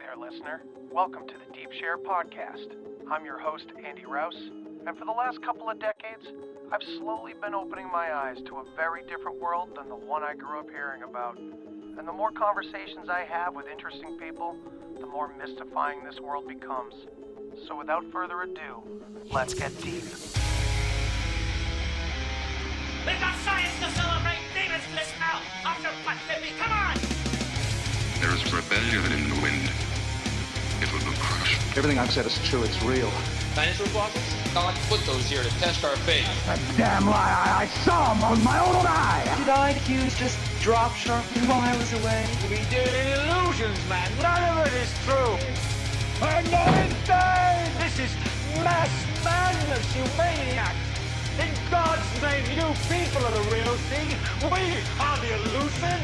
there, listener. Welcome to the Deep Share Podcast. I'm your host, Andy Rouse, and for the last couple of decades, I've slowly been opening my eyes to a very different world than the one I grew up hearing about. And the more conversations I have with interesting people, the more mystifying this world becomes. So without further ado, let's get deep. We've got science to celebrate! Demons bliss out! After what, baby? Come on! There is rebellion in the wind. It will be crushed. Everything I've said is true. It's real. Dinosaur fossils? God put those here to test our faith. A damn lie. I saw them with my own eye. Did IQs just drop sharply while I was away? We did illusions, man. None of it is true. I'm not insane. This is mass madness, you maniacs. In God's name, you people are the real thing. We are the illusion.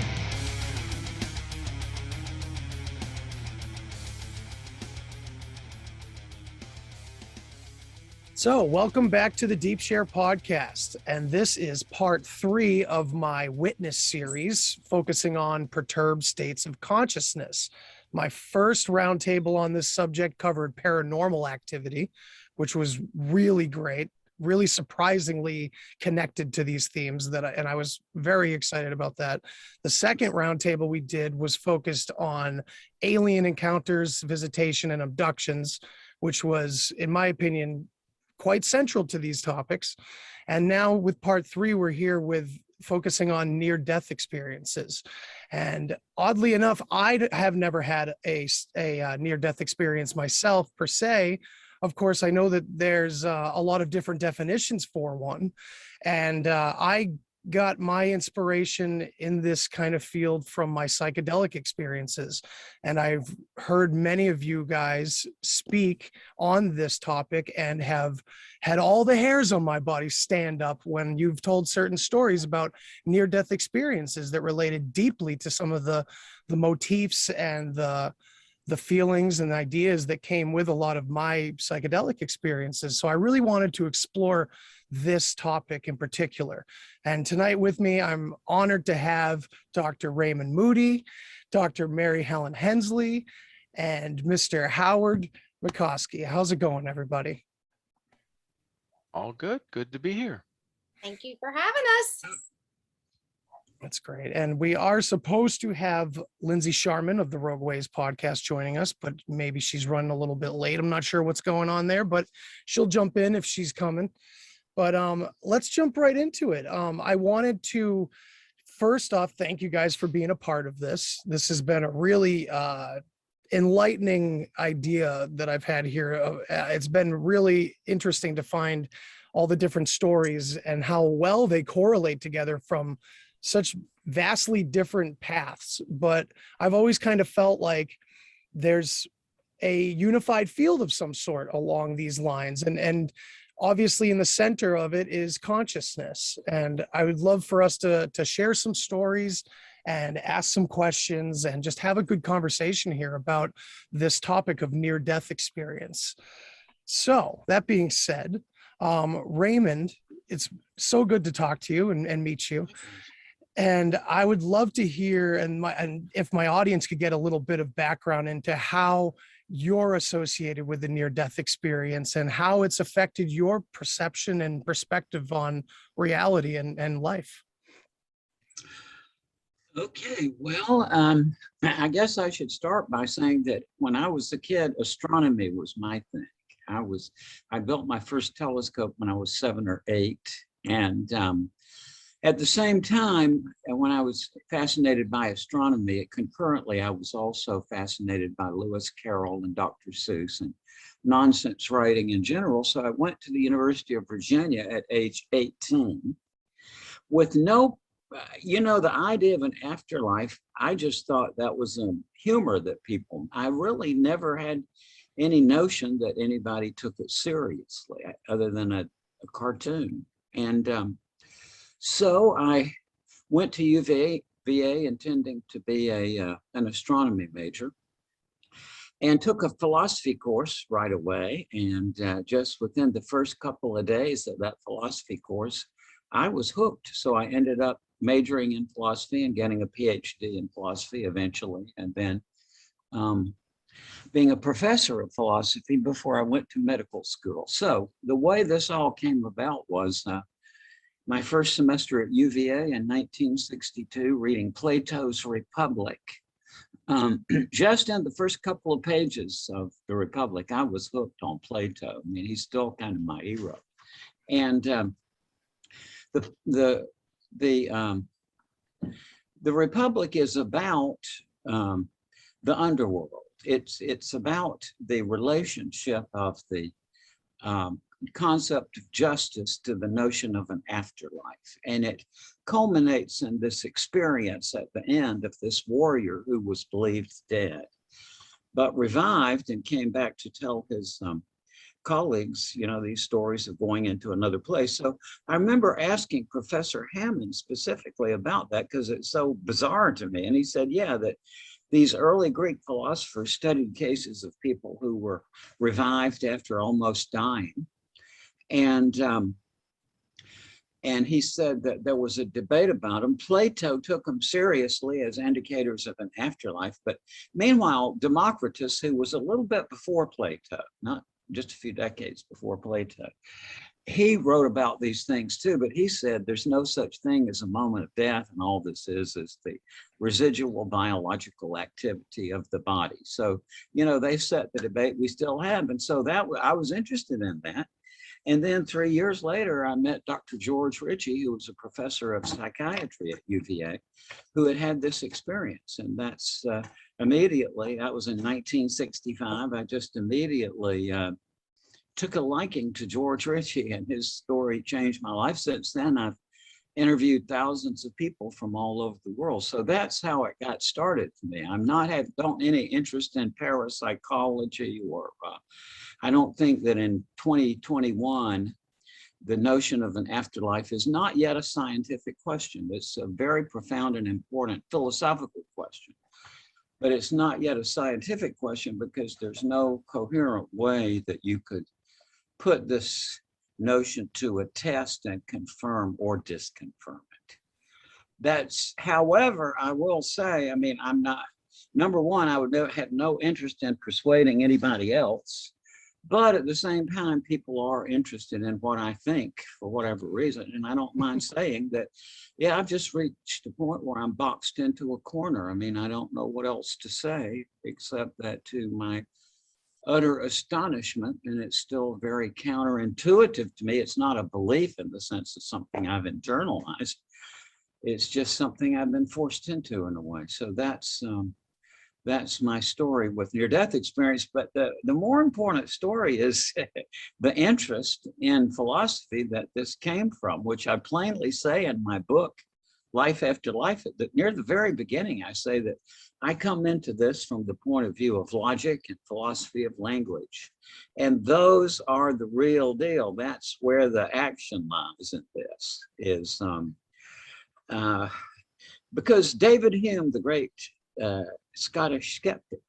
So, welcome back to the Deep Share Podcast, and this is part 3 of my Witness series, focusing on perturbed states of consciousness. My first roundtable on this subject covered paranormal activity, which was really great, really surprisingly connected to these themes, and I was very excited about that. The second roundtable we did was focused on alien encounters, visitation, and abductions, which was, in my opinion, quite central to these topics. And now with part 3, we're here with focusing on near-death experiences. And oddly enough, I have never had a near-death experience myself per se. Of course, I know that there's a lot of different definitions for one. And I got my inspiration in this kind of field from my psychedelic experiences. And I've heard many of you guys speak on this topic and have had all the hairs on my body stand up when you've told certain stories about near-death experiences that related deeply to some of the motifs and the feelings and ideas that came with a lot of my psychedelic experiences. So I really wanted to explore this topic in particular. And tonight with me, I'm honored to have Dr. Raymond Moody, Dr. Mary Helen Hensley, and Mr. Howdie Mickoski. How's it going, everybody? All good. Good to be here. Thank you for having us. That's great. And we are supposed to have Lindsey Scharmyn of the Rogue Ways podcast joining us, but maybe she's running a little bit late. I'm not sure what's going on there, but she'll jump in if she's coming. But let's jump right into it. I wanted to, first off, thank you guys for being a part of this. This has been a really enlightening idea that I've had here. It's been really interesting to find all the different stories and how well they correlate together from such vastly different paths. But I've always kind of felt like there's a unified field of some sort along these lines. And obviously in the center of it is consciousness. And I would love for us to share some stories and ask some questions and just have a good conversation here about this topic of near-death experience. So that being said, Raymond, it's so good to talk to you and meet you. And I would love to hear, and if my audience could get a little bit of background into how you're associated with the near-death experience and how it's affected your perception and perspective on reality and life. Okay, well, I guess I should start by saying that when I was a kid, astronomy was my thing. I built my first telescope when I was 7 or 8, and at the same time, when I was fascinated by astronomy, concurrently, I was also fascinated by Lewis Carroll and Dr. Seuss and nonsense writing in general. So I went to the University of Virginia at age 18 with no, the idea of an afterlife. I just thought that was a humor that I really never had any notion that anybody took it seriously other than a cartoon. And so I went to VA intending to be an astronomy major and took a philosophy course right away. And just within the first couple of days of that philosophy course, I was hooked. So I ended up majoring in philosophy and getting a PhD in philosophy eventually. And then being a professor of philosophy before I went to medical school. So the way this all came about was my first semester at UVA in 1962, reading Plato's Republic. Just in the first couple of pages of the Republic, I was hooked on Plato. I mean, he's still kind of my hero. And the Republic is about the underworld. It's about the relationship of the concept of justice to the notion of an afterlife. And it culminates in this experience at the end of this warrior who was believed dead, but revived and came back to tell his colleagues, you know, these stories of going into another place. So I remember asking Professor Hammond specifically about that because it's so bizarre to me. And he said, yeah, that these early Greek philosophers studied cases of people who were revived after almost dying. And he said that there was a debate about them. Plato took them seriously as indicators of an afterlife. But meanwhile, Democritus, who was a little bit before Plato, not just a few decades before Plato, he wrote about these things too, but he said there's no such thing as a moment of death, and all this is the residual biological activity of the body. So, you know, they set the debate we still have. And so that I was interested in that. And then 3 years later, I met Dr. George Ritchie, who was a professor of psychiatry at UVA, who had had this experience. And that's immediately, that was in 1965, I just immediately took a liking to George Ritchie, and his story changed my life. Since then, I've interviewed thousands of people from all over the world. So that's how it got started for me. I'm not don't any interest in parapsychology, or I don't think that in 2021, the notion of an afterlife is not yet a scientific question. It's a very profound and important philosophical question, but it's not yet a scientific question because there's no coherent way that you could put this notion to a test and confirm or disconfirm it. That's, however, I will say, I mean, I'm not, number one, I would have no interest in persuading anybody else, but at the same time, people are interested in what I think for whatever reason. And I don't mind saying that, yeah, I've just reached a point where I'm boxed into a corner. I mean, I don't know what else to say, except that to my utter astonishment, and it's still very counterintuitive to me. It's not a belief in the sense of something I've internalized. It's just something I've been forced into in a way. So that's my story with near-death experience. But the more important story is the interest in philosophy that this came from, which I plainly say in my book, Life After Life. That near the very beginning, I say that I come into this from the point of view of logic and philosophy of language. And those are the real deal. That's where the action lies in this, is because David Hume, the great Scottish skeptic,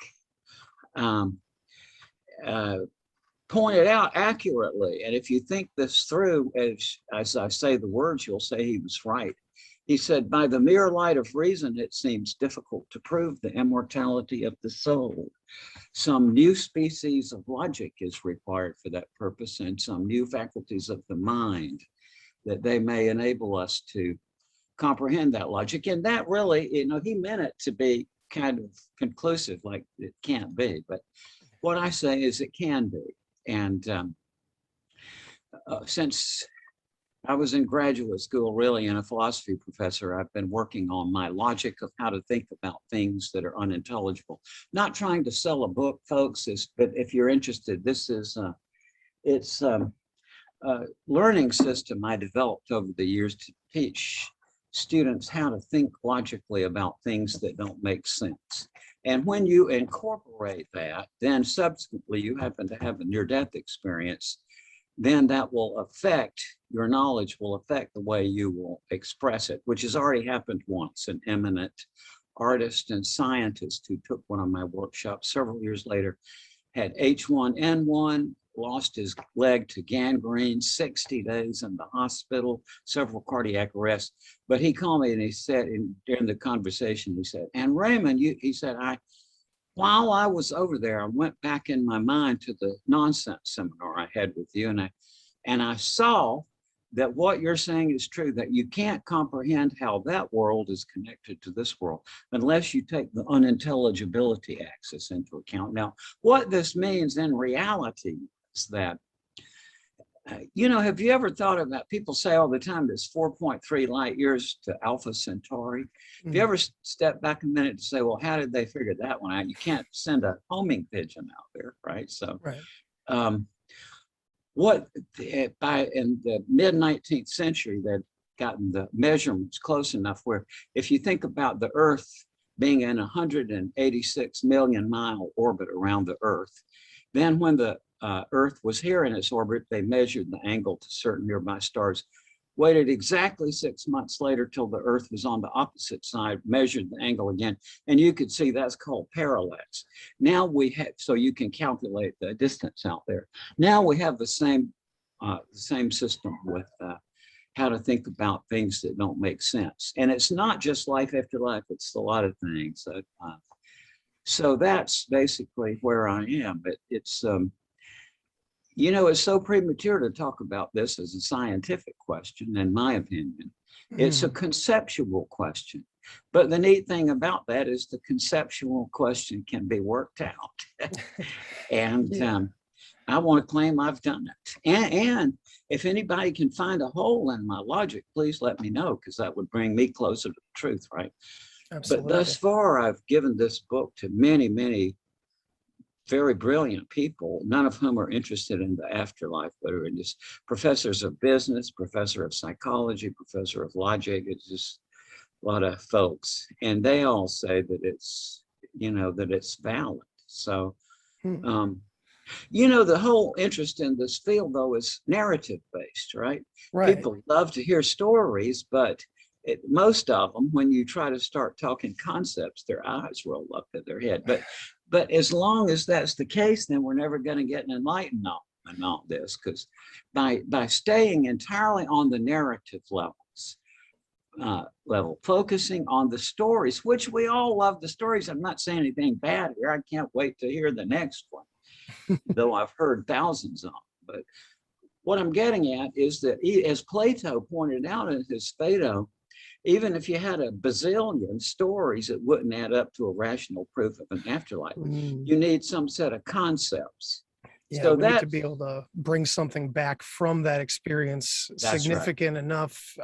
pointed out accurately, and if you think this through, as I say the words, you'll say he was right. He said, by the mere light of reason, it seems difficult to prove the immortality of the soul. Some new species of logic is required for that purpose, and some new faculties of the mind that they may enable us to comprehend that logic. And that really, you know, he meant it to be kind of conclusive, like it can't be. But what I say is it can be. And since I was in graduate school, really, and a philosophy professor, I've been working on my logic of how to think about things that are unintelligible. Not trying to sell a book, folks, but if you're interested, this is, it's a learning system I developed over the years to teach students how to think logically about things that don't make sense. And when you incorporate that, then subsequently you happen to have a near-death experience, then that will affect, your knowledge will affect the way you will express it, which has already happened once. An eminent artist and scientist who took one of my workshops several years later had H1N1, lost his leg to gangrene, 60 days in the hospital, several cardiac arrests. But he called me and he said, during the conversation, he said, and Raymond, he said, while I was over there, I went back in my mind to the nonsense seminar I had with you, and I saw that what you're saying is true, that you can't comprehend how that world is connected to this world unless you take the unintelligibility axis into account. Now, what this means in reality is that, have you ever thought of that? People say all the time it's 4.3 light years to Alpha Centauri. Have you ever stepped back a minute to say, well, how did they figure that one out? You can't send a homing pigeon out there, right? So, Right. By in the mid 19th century, they'd gotten the measurements close enough where if you think about the Earth being in 186 million mile orbit around the Earth, then when the Earth was here in its orbit, they measured the angle to certain nearby stars, waited exactly 6 months later till the Earth was on the opposite side, measured the angle again, and you could see that's called parallax. Now we have, so you can calculate the distance out there. Now we have the same system with how to think about things that don't make sense. And it's not just life after life, it's a lot of things. So that's basically where I am. It's so premature to talk about this as a scientific question, in my opinion. It's a conceptual question. But the neat thing about that is the conceptual question can be worked out. And I want to claim I've done it. And if anybody can find a hole in my logic, please let me know, because that would bring me closer to the truth, right? Absolutely. But thus far, I've given this book to many, many very brilliant people, none of whom are interested in the afterlife, but are just professors of business, professor of psychology, professor of logic. It's just a lot of folks. And they all say that it's, that it's valid. So, the whole interest in this field, though, is narrative based, right? Right. People love to hear stories, but most of them, when you try to start talking concepts, their eyes roll up to their head. But as long as that's the case, then we're never going to get enlightened on all this, because by staying entirely on the narrative level, focusing on the stories, which we all love the stories. I'm not saying anything bad here. I can't wait to hear the next one, though I've heard thousands of them. But what I'm getting at is that, as Plato pointed out in his Phaedo, even if you had a bazillion stories, it wouldn't add up to a rational proof of an afterlife. You need some set of concepts. Yeah, so we need to be able to bring something back from that experience significant enough.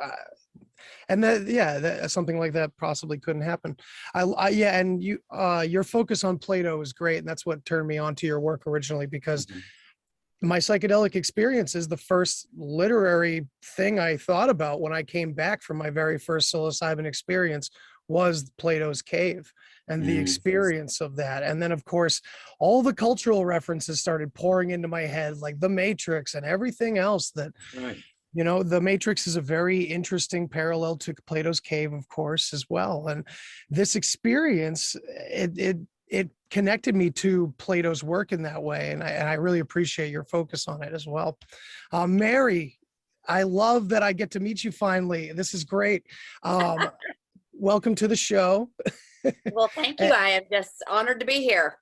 And that something like that possibly couldn't happen. And your focus on Plato is great. And that's what turned me on to your work originally, because my psychedelic experience is the first literary thing I thought about when I came back from my very first psilocybin experience was Plato's Cave and the experience of that. And then, of course, all the cultural references started pouring into my head, like The Matrix and everything else that, The Matrix is a very interesting parallel to Plato's Cave, of course, as well. And this experience, it connected me to Plato's work in that way. And I really appreciate your focus on it as well. Mary, I love that I get to meet you finally. This is great. Welcome to the show. Well, thank you. I am just honored to be here.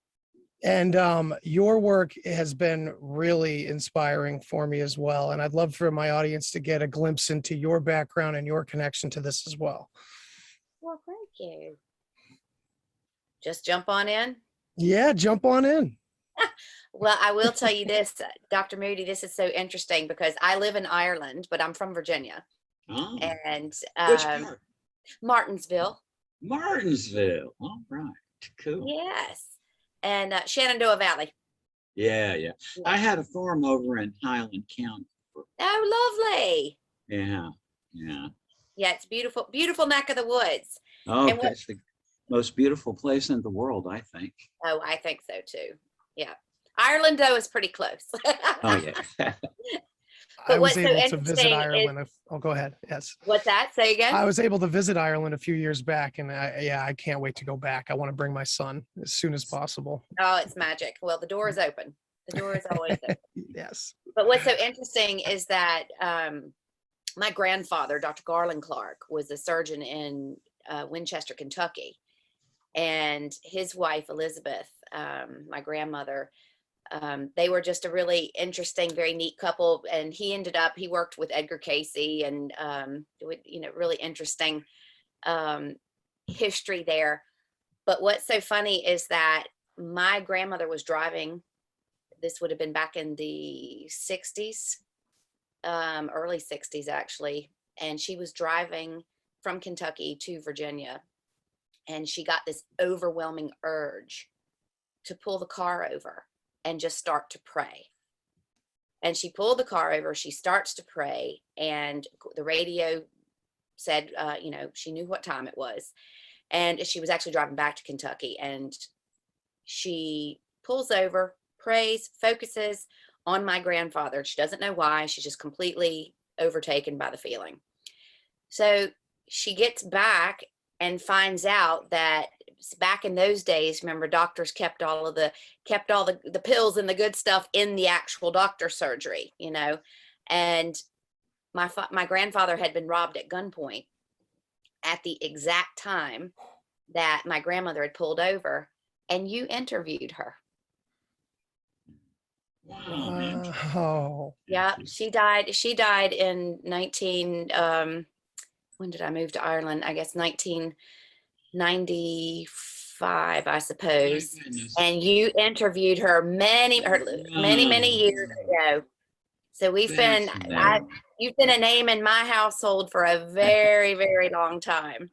And your work has been really inspiring for me as well. And I'd love for my audience to get a glimpse into your background and your connection to this as well. Well, thank you. Just jump on in? Yeah, jump on in. Well, I will tell you this, Dr. Moody, this is so interesting because I live in Ireland, but I'm from Virginia. Oh. And Which part? Martinsville. Martinsville. All right. Cool. Yes. And Shenandoah Valley. Yeah. I had a farm over in Highland County. Oh, lovely. Yeah. Yeah, it's beautiful, beautiful neck of the woods. Oh, that's the most beautiful place in the world, I think. Oh, I think so too. Yeah. Ireland, though, is pretty close. Oh, yeah. I was able to visit Ireland. Go ahead. Yes. What's that? Say again? I was able to visit Ireland a few years back, and I can't wait to go back. I want to bring my son as soon as possible. Oh, it's magic. Well, the door is open. The door is always open. Yes. But what's so interesting is that my grandfather, Dr. Garland Clark, was a surgeon in Winchester, Kentucky. And his wife, Elizabeth, my grandmother. They were just a really interesting, very neat couple. And he worked with Edgar Casey, and, really interesting history there. But what's so funny is that my grandmother was driving. This would have been back in the 60s, early 60s, actually. And she was driving from Kentucky to Virginia. And she got this overwhelming urge to pull the car over and just start to pray. And she pulled the car over, she starts to pray, and the radio said, she knew what time it was. And she was actually driving back to Kentucky, and she pulls over, prays, focuses on my grandfather. She doesn't know why. She's just completely overtaken by the feeling. So she gets back and finds out that back in those days, remember, doctors kept all the pills and the good stuff in the actual doctor surgery, and my grandfather had been robbed at gunpoint at the exact time that my grandmother had pulled over, and you interviewed her. Wow. Yeah, she died in when did I move to Ireland? I guess 1995, I suppose. And you interviewed her many years ago. So you've been a name in my household for a very, very long time.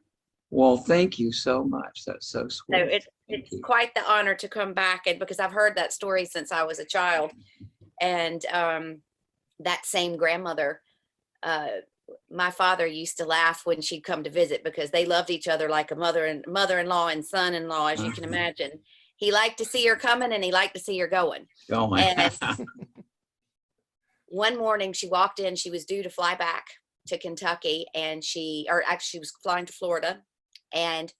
Well, thank you so much. That's so sweet. So it's quite the honor to come back, and because I've heard that story since I was a child. And that same grandmother, my father used to laugh when she'd come to visit, because they loved each other like a mother-in-law and son-in-law, as you can imagine. He liked to see her coming, and he liked to see her going. And one morning she walked in, she was due to fly back to Kentucky, and she was flying to Florida, and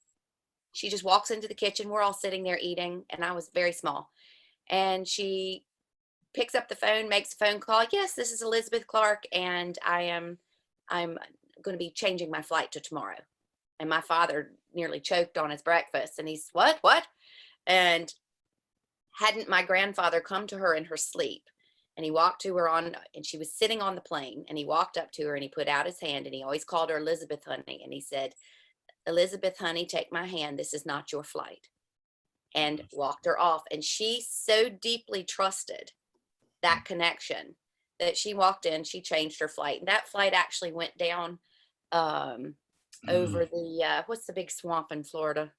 she just walks into the kitchen. We're all sitting there eating, and I was very small. And she picks up the phone, makes a phone call. Yes, this is Elizabeth Clark, and I'm going to be changing my flight to tomorrow. And my father nearly choked on his breakfast, and he's, what? And hadn't my grandfather come to her in her sleep, and he walked to her and she was sitting on the plane, and he walked up to her and he put out his hand, and he always called her Elizabeth, honey. And he said, Elizabeth, honey, take my hand. This is not your flight. And walked her off. And she so deeply trusted that connection that she walked in, she changed her flight. And that flight actually went down over the, what's the big swamp in Florida?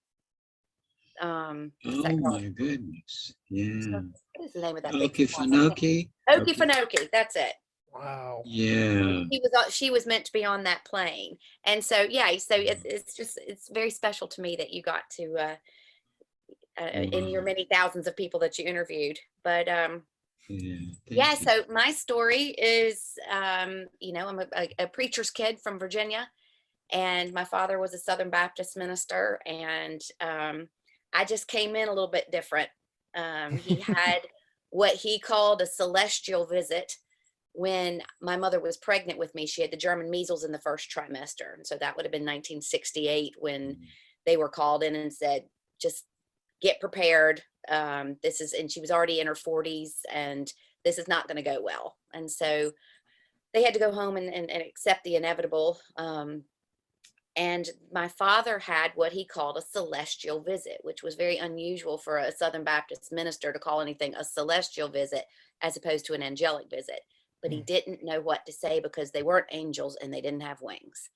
Oh my goodness. Yeah. What is the name of that? Okefenokee. Okefenokee. That's it. Wow. Yeah. She was meant to be on that plane. And so, it's very special to me that you got to, in your many thousands of people that you interviewed. But, so my story is, I'm a preacher's kid from Virginia, and my father was a Southern Baptist minister, and I just came in a little bit different. He had what he called a celestial visit when my mother was pregnant with me. She had the German measles in the first trimester. And so that would have been 1968 when they were called in and said, just get prepared. And she was already in her 40s, and this is not going to go well. And so they had to go home and accept the inevitable. And my father had what he called a celestial visit, which was very unusual for a Southern Baptist minister to call anything a celestial visit as opposed to an angelic visit. But he didn't know what to say because they weren't angels and they didn't have wings.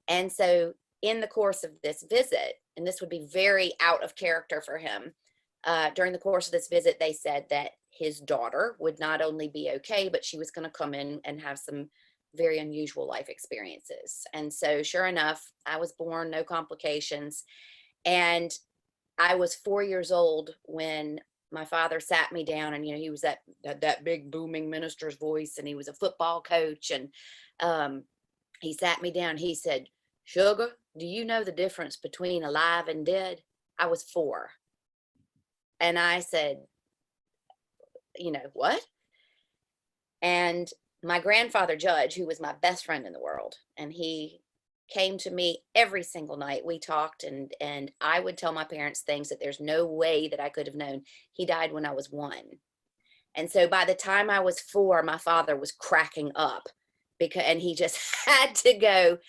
And so in the course of this visit, and this would be very out of character for him, during the course of this visit, they said that his daughter would not only be okay, but she was going to come in and have some very unusual life experiences. And so sure enough, I was born, no complications. And I was 4 years old when my father sat me down, and, he was that big booming minister's voice, and he was a football coach. And he sat me down. He said, Sugar, do you know the difference between alive and dead? I was 4. And I said, what? And my grandfather, Judge, who was my best friend in the world, and he came to me every single night. We talked, and I would tell my parents things that there's no way that I could have known. He died when I was 1. And so by the time I was 4, my father was cracking up and he just had to go,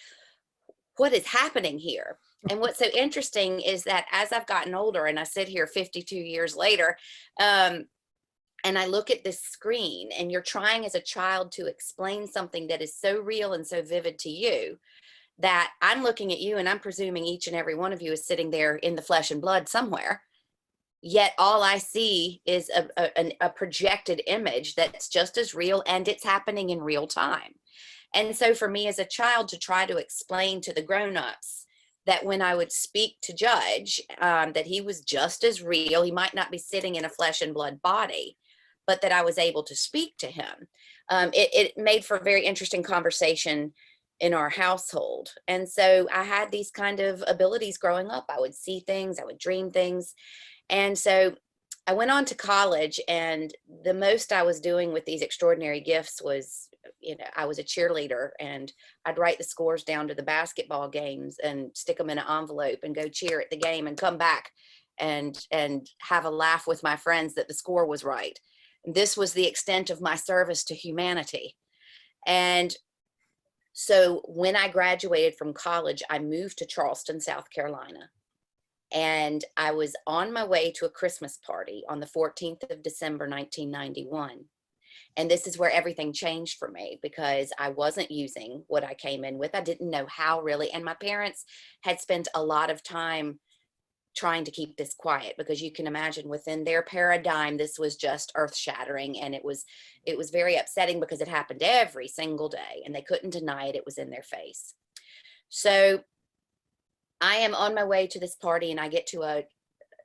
what is happening here? And what's so interesting is that as I've gotten older and I sit here 52 years later, and I look at this screen, and you're trying as a child to explain something that is so real and so vivid to you, that I'm looking at you and I'm presuming each and every one of you is sitting there in the flesh and blood somewhere. Yet all I see is a projected image that's just as real, and it's happening in real time. And so for me as a child to try to explain to the grown-ups that when I would speak to Judge, that he was just as real, he might not be sitting in a flesh and blood body, but that I was able to speak to him. It made for a very interesting conversation in our household. And so I had these kind of abilities growing up. I would see things, I would dream things. And so I went on to college, and the most I was doing with these extraordinary gifts was, I was a cheerleader, and I'd write the scores down to the basketball games and stick them in an envelope and go cheer at the game and come back and have a laugh with my friends that the score was right. This was the extent of my service to humanity. And so when I graduated from college, I moved to Charleston, South Carolina. And I was on my way to a Christmas party on the 14th of December, 1991. And this is where everything changed for me, because I wasn't using what I came in with. I didn't know how really. And my parents had spent a lot of time trying to keep this quiet, because you can imagine within their paradigm, this was just earth shattering. And it was very upsetting because it happened every single day and they couldn't deny it. It was in their face. So I am on my way to this party, and I get to a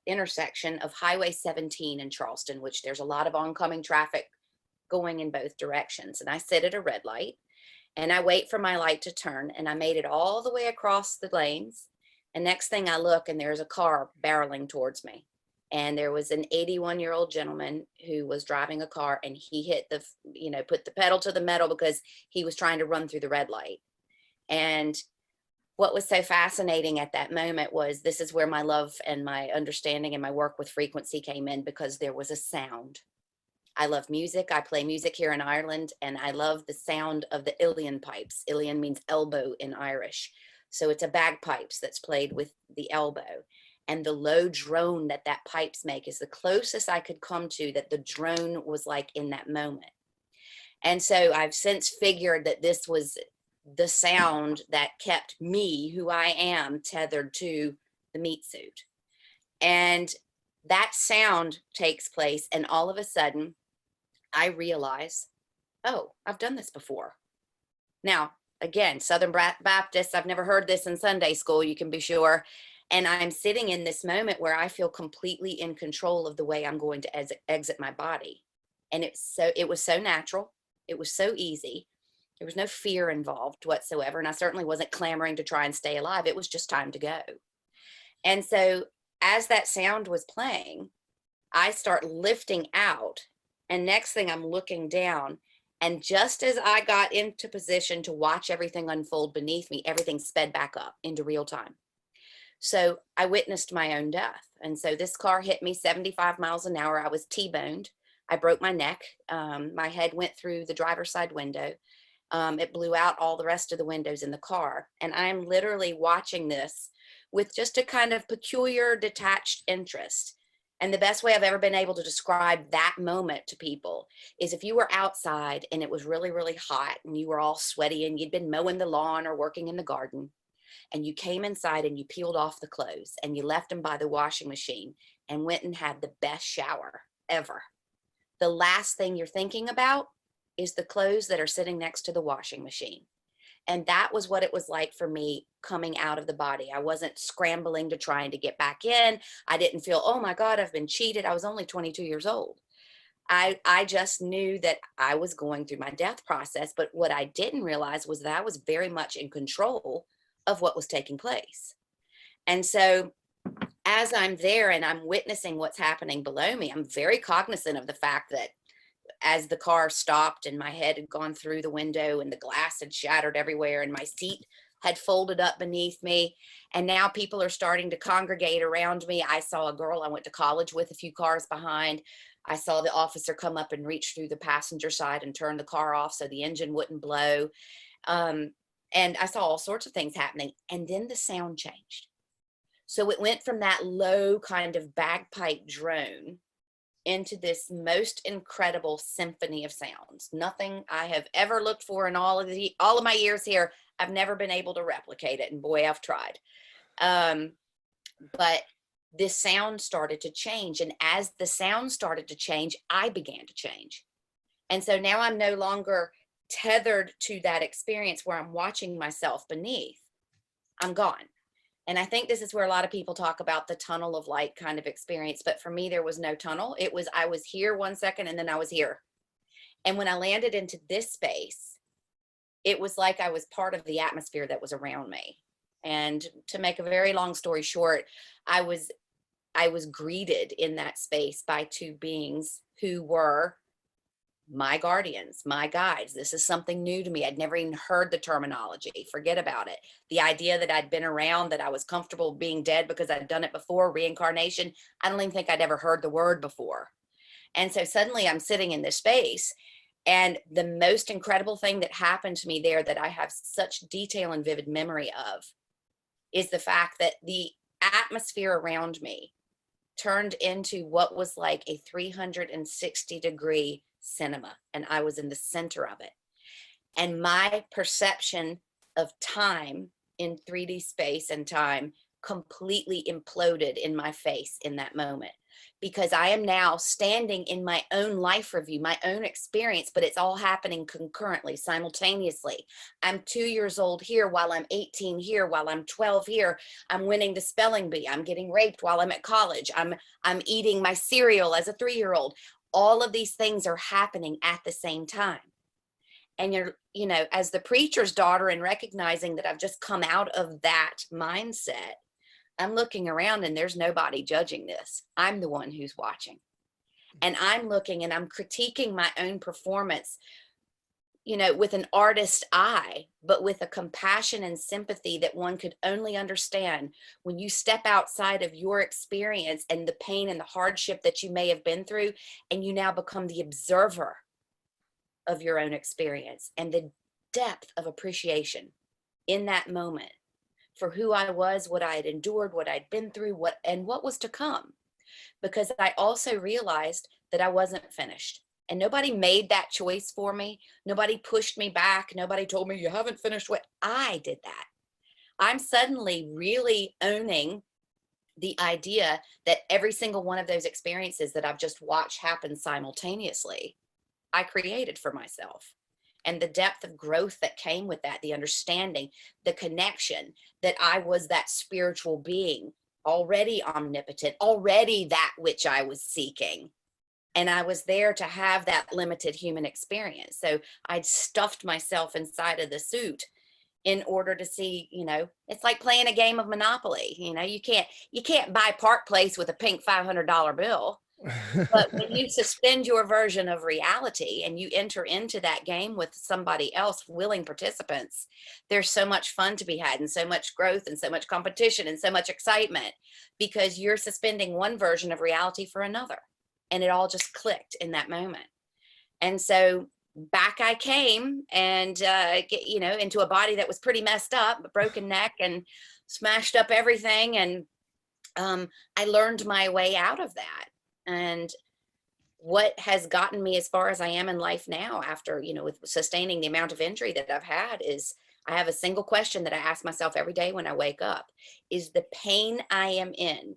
intersection of Highway 17 in Charleston, which there's a lot of oncoming traffic going in both directions. And I sit at a red light and I wait for my light to turn, and I made it all the way across the lanes. And next thing I look, and there's a car barreling towards me. And there was an 81-year-old gentleman who was driving a car, and he hit put the pedal to the metal because he was trying to run through the red light. And what was so fascinating at that moment was, this is where my love and my understanding and my work with frequency came in, because there was a sound. I love music. I play music here in Ireland, and I love the sound of the Uilleann pipes. Uilleann means elbow in Irish. So it's a bagpipes that's played with the elbow. And the low drone that pipes make is the closest I could come to that the drone was like in that moment. And so I've since figured that this was the sound that kept me, who I am, tethered to the meat suit. And that sound takes place, and all of a sudden I realize, oh, I've done this before. Now, again, Southern Baptist, I've never heard this in Sunday school, you can be sure. And I'm sitting in this moment where I feel completely in control of the way I'm going to exit my body. And it was so natural. It was so easy. There was no fear involved whatsoever. And I certainly wasn't clamoring to try and stay alive. It was just time to go. And so as that sound was playing, I start lifting out. And next thing, I'm looking down. And just as I got into position to watch everything unfold beneath me, everything sped back up into real time. So I witnessed my own death. And so this car hit me 75 miles an hour. I was T-boned. I broke my neck. My head went through the driver's side window. It blew out all the rest of the windows in the car. And I'm literally watching this with just a kind of peculiar detached interest. And the best way I've ever been able to describe that moment to people is if you were outside and it was really, really hot and you were all sweaty and you'd been mowing the lawn or working in the garden, and you came inside and you peeled off the clothes and you left them by the washing machine and went and had the best shower ever. The last thing you're thinking about is the clothes that are sitting next to the washing machine. And that was what it was like for me coming out of the body. I wasn't scrambling to trying to get back in. I didn't feel, oh my God, I've been cheated. I was only 22 years old. I just knew that I was going through my death process. But what I didn't realize was that I was very much in control of what was taking place. And so as I'm there and I'm witnessing what's happening below me, I'm very cognizant of the fact that as the car stopped and my head had gone through the window and the glass had shattered everywhere and my seat had folded up beneath me. And now people are starting to congregate around me. I saw a girl I went to college with a few cars behind. I saw the officer come up and reach through the passenger side and turn the car off so the engine wouldn't blow. And I saw all sorts of things happening. And then the sound changed. So it went from that low kind of bagpipe drone into this most incredible symphony of sounds. Nothing I have ever looked for in all of my years here. I've never been able to replicate it. And boy, I've tried. But this sound started to change. And as the sound started to change, I began to change. And so now I'm no longer tethered to that experience where I'm watching myself beneath. I'm gone. And I think this is where a lot of people talk about the tunnel of light kind of experience. But for me, there was no tunnel. It was, I was here 1 second and then I was here. And when I landed into this space, it was like I was part of the atmosphere that was around me. And to make a very long story short, I was greeted in that space by two beings who were my guardians, my guides. This is something new to me. I'd never even heard the terminology. Forget about it. The idea that I'd been around, that I was comfortable being dead because I'd done it before, reincarnation, I don't even think I'd ever heard the word before. And so suddenly I'm sitting in this space, and the most incredible thing that happened to me there that I have such detail and vivid memory of is the fact that the atmosphere around me turned into what was like a 360-degree cinema, and I was in the center of it. And my perception of time in 3D space and time completely imploded in my face in that moment, because I am now standing in my own life review, my own experience, but it's all happening concurrently, simultaneously. I'm 2 years old here while I'm 18 here, while I'm 12 here. I'm winning the spelling bee. I'm getting raped while I'm at college. I'm eating my cereal as a 3-year-old. All of these things are happening at the same time. And you're, as the preacher's daughter, and recognizing that I've just come out of that mindset, I'm looking around and there's nobody judging this. I'm the one who's watching. And I'm looking and I'm critiquing my own performance, with an artist's eye, but with a compassion and sympathy that one could only understand when you step outside of your experience and the pain and the hardship that you may have been through, and you now become the observer of your own experience, and the depth of appreciation in that moment for who I was, what I had endured, what I'd been through, what was to come. Because I also realized that I wasn't finished. And nobody made that choice for me. Nobody pushed me back. Nobody told me you haven't finished. What I did that. I'm suddenly really owning the idea that every single one of those experiences that I've just watched happen simultaneously, I created for myself. And the depth of growth that came with that, the understanding, the connection that I was that spiritual being, already omnipotent, already that which I was seeking. And I was there to have that limited human experience. So I'd stuffed myself inside of the suit in order to see, it's like playing a game of Monopoly. You can't buy Park Place with a pink $500 bill. But when you suspend your version of reality and you enter into that game with somebody else, willing participants, there's so much fun to be had, and so much growth, and so much competition, and so much excitement, because you're suspending one version of reality for another. And it all just clicked in that moment. And so back I came, and into a body that was pretty messed up, a broken neck and smashed up everything. And I learned my way out of that. And what has gotten me as far as I am in life now, after, with sustaining the amount of injury that I've had, is I have a single question that I ask myself every day when I wake up. Is the pain I am in,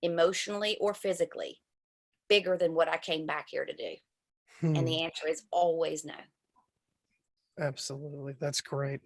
emotionally or physically, bigger than what I came back here to do? And the answer is always no. Absolutely. That's great.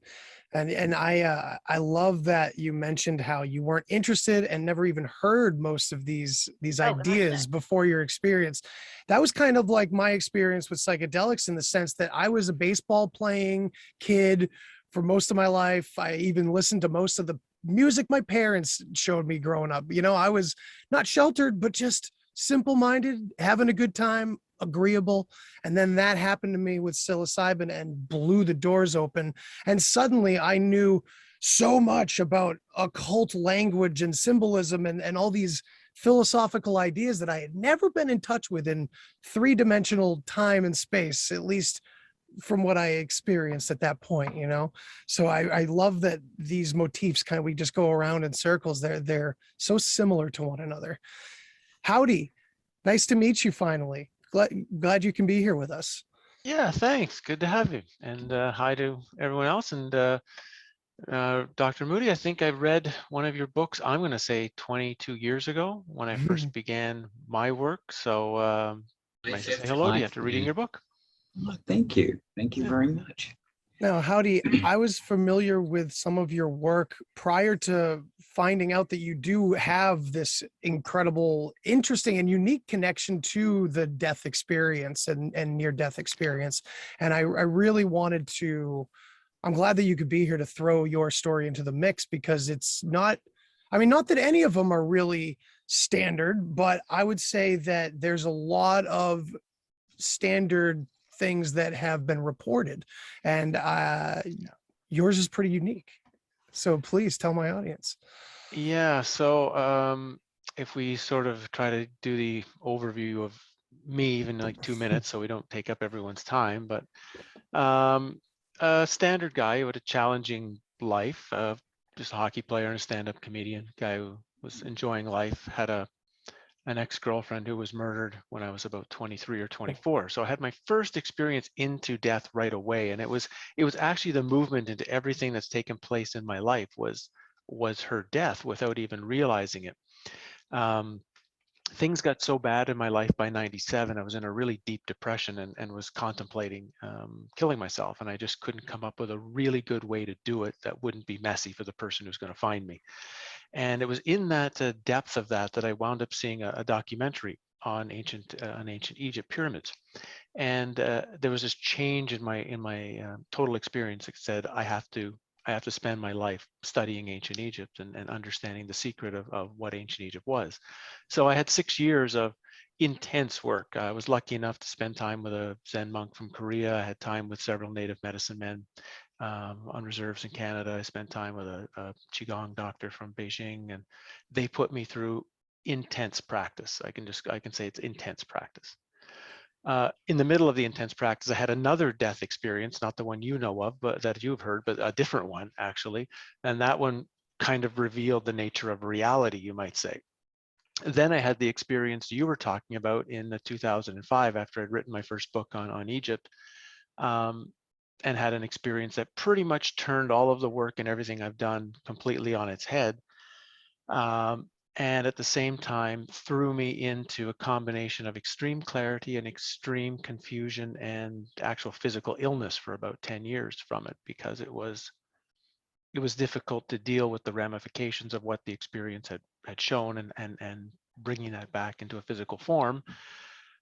And I love that you mentioned how you weren't interested and never even heard most of these ideas before your experience. That was kind of like my experience with psychedelics, in the sense that I was a baseball playing kid for most of my life. I even listened to most of the music my parents showed me growing up. I was not sheltered, but just simple-minded, having a good time, agreeable. And then that happened to me with psilocybin and blew the doors open. And suddenly I knew so much about occult language and symbolism and all these philosophical ideas that I had never been in touch with in three-dimensional time and space, at least from what I experienced at that point, you know? So I love that these motifs kind of, we just go around in circles. They're so similar to one another. Howdy, nice to meet you finally. Glad you can be here with us. Yeah, thanks. Good to have you. And hi to everyone else. And Dr. Moody, I think I read one of your books, I'm going to say 22 years ago when I first began my work. So nice to say hello to you after reading your book. Well, thank you. Thank you very much. Now, Howdy, I was familiar with some of your work prior to finding out that you do have this incredible, interesting, and unique connection to the death experience and near-death experience. And I really wanted to, I'm glad that you could be here to throw your story into the mix, because it's not, I mean, not that any of them are really standard, but I would say that there's a lot of standard things that have been reported, and yours is pretty unique. So please tell my audience. Yeah, so if we sort of try to do the overview of me, even like 2 minutes, so we don't take up everyone's time, but a standard guy with a challenging life, just a hockey player and a stand-up comedian, guy who was enjoying life, had an ex-girlfriend who was murdered when I was about 23 or 24. So I had my first experience into death right away. And it was actually the movement into everything that's taken place in my life was her death without even realizing it. Things got so bad in my life by 97, I was in a really deep depression and was contemplating killing myself. And I just couldn't come up with a really good way to do it that wouldn't be messy for the person who's going to find me. And it was in that depth of that I wound up seeing a documentary on ancient Egypt pyramids, and there was this change in my total experience. It said I have to spend my life studying ancient Egypt and understanding the secret of what ancient Egypt was. So I had 6 years of intense work. I was lucky enough to spend time with a Zen monk from Korea. I had time with several native medicine men on reserves in Canada. I spent time with a Qigong doctor from Beijing, and they put me through intense practice. I can say it's intense practice. In the middle of the intense practice, I had another death experience, not the one you know of, but that you've heard, but a different one actually. And that one kind of revealed the nature of reality, you might say. Then I had the experience you were talking about in 2005 after I'd written my first book on Egypt. And had an experience that pretty much turned all of the work and everything I've done completely on its head. And at the same time, threw me into a combination of extreme clarity and extreme confusion and actual physical illness for about 10 years from it, because it was difficult to deal with the ramifications of what the experience had shown and bringing that back into a physical form.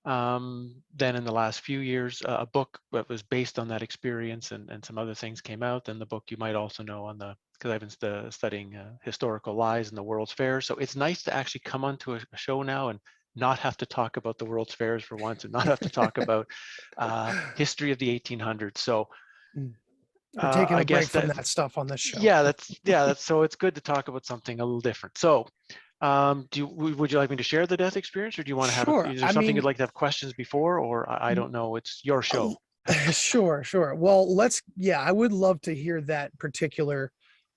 Then in the last few years, a book that was based on that experience and some other things came out. Then the book you might also know because I've been studying historical lies in the World's Fair. So it's nice to actually come onto a show now and not have to talk about the World's Fairs for once, and not have to talk about history of the 1800s. So we're taking a break from that stuff on this show. Yeah, that's so it's good to talk about something a little different. So would you like me to share the death experience, or do you want to have is there something you'd like to have questions before, or I don't know, it's your show? Sure. Well, I would love to hear that particular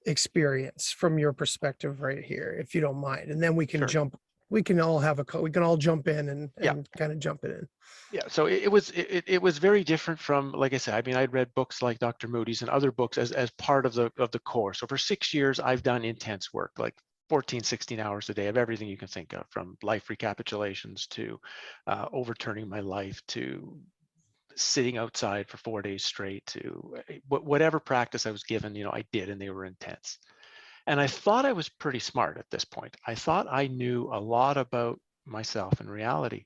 experience from your perspective right here, if you don't mind, and then we can we can all jump in and kind of jump it in. Yeah, so it was very different from, like I said, I mean, I'd read books like Dr. Moody's and other books as part of the course. So for 6 years, I've done intense work, like 14, 16 hours a day of everything you can think of, from life recapitulations to overturning my life to sitting outside for 4 days straight to whatever practice I was given, I did, and they were intense. And I thought I was pretty smart at this point. I thought I knew a lot about myself and reality.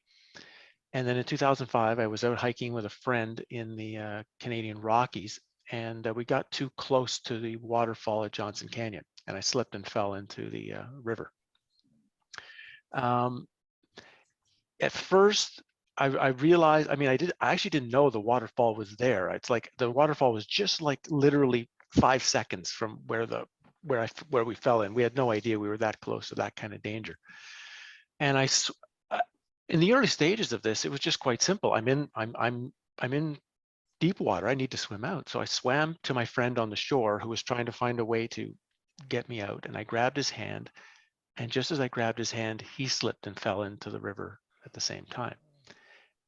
And then in 2005, I was out hiking with a friend in the Canadian Rockies, and we got too close to the waterfall at Johnson Canyon, and I slipped and fell into the river. At first, I realized, I actually didn't know the waterfall was there. It's like the waterfall was just like literally 5 seconds from where the where we fell in. We had no idea we were that close to that kind of danger. And in the early stages of this, it was just quite simple. I'm in deep water. I need to swim out. So I swam to my friend on the shore who was trying to find a way to get me out. And I grabbed his hand. And just as I grabbed his hand, he slipped and fell into the river at the same time.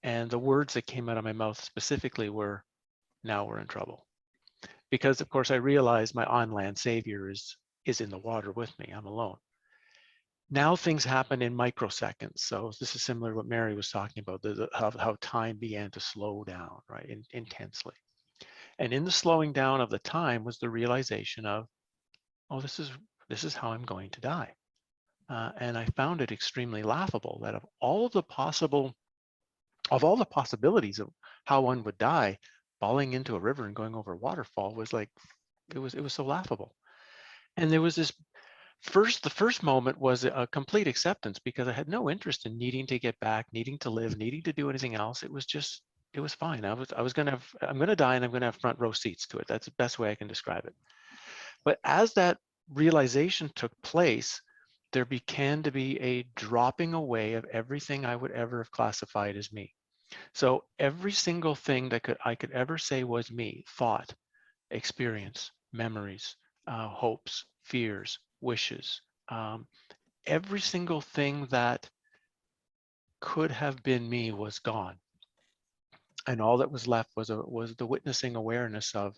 And the words that came out of my mouth specifically were, "Now we're in trouble." Because of course I realized my on-land savior is in the water with me. I'm alone. Now things happen in microseconds. So this is similar to what Mary was talking about, how time began to slow down, right, intensely. And in the slowing down of the time was the realization of, oh, this is how I'm going to die. And I found it extremely laughable that of all the possibilities of how one would die, falling into a river and going over a waterfall was like, it was so laughable. And there was the first moment was a complete acceptance, because I had no interest in needing to get back, needing to live, needing to do anything else. It was fine. I'm going to die, and I'm going to have front row seats to it. That's the best way I can describe it. But as that realization took place, there began to be a dropping away of everything I would ever have classified as me. So every single thing that I could ever say was me: thought, experience, memories, hopes, fears, wishes, every single thing that could have been me was gone. And all that was left was the witnessing awareness of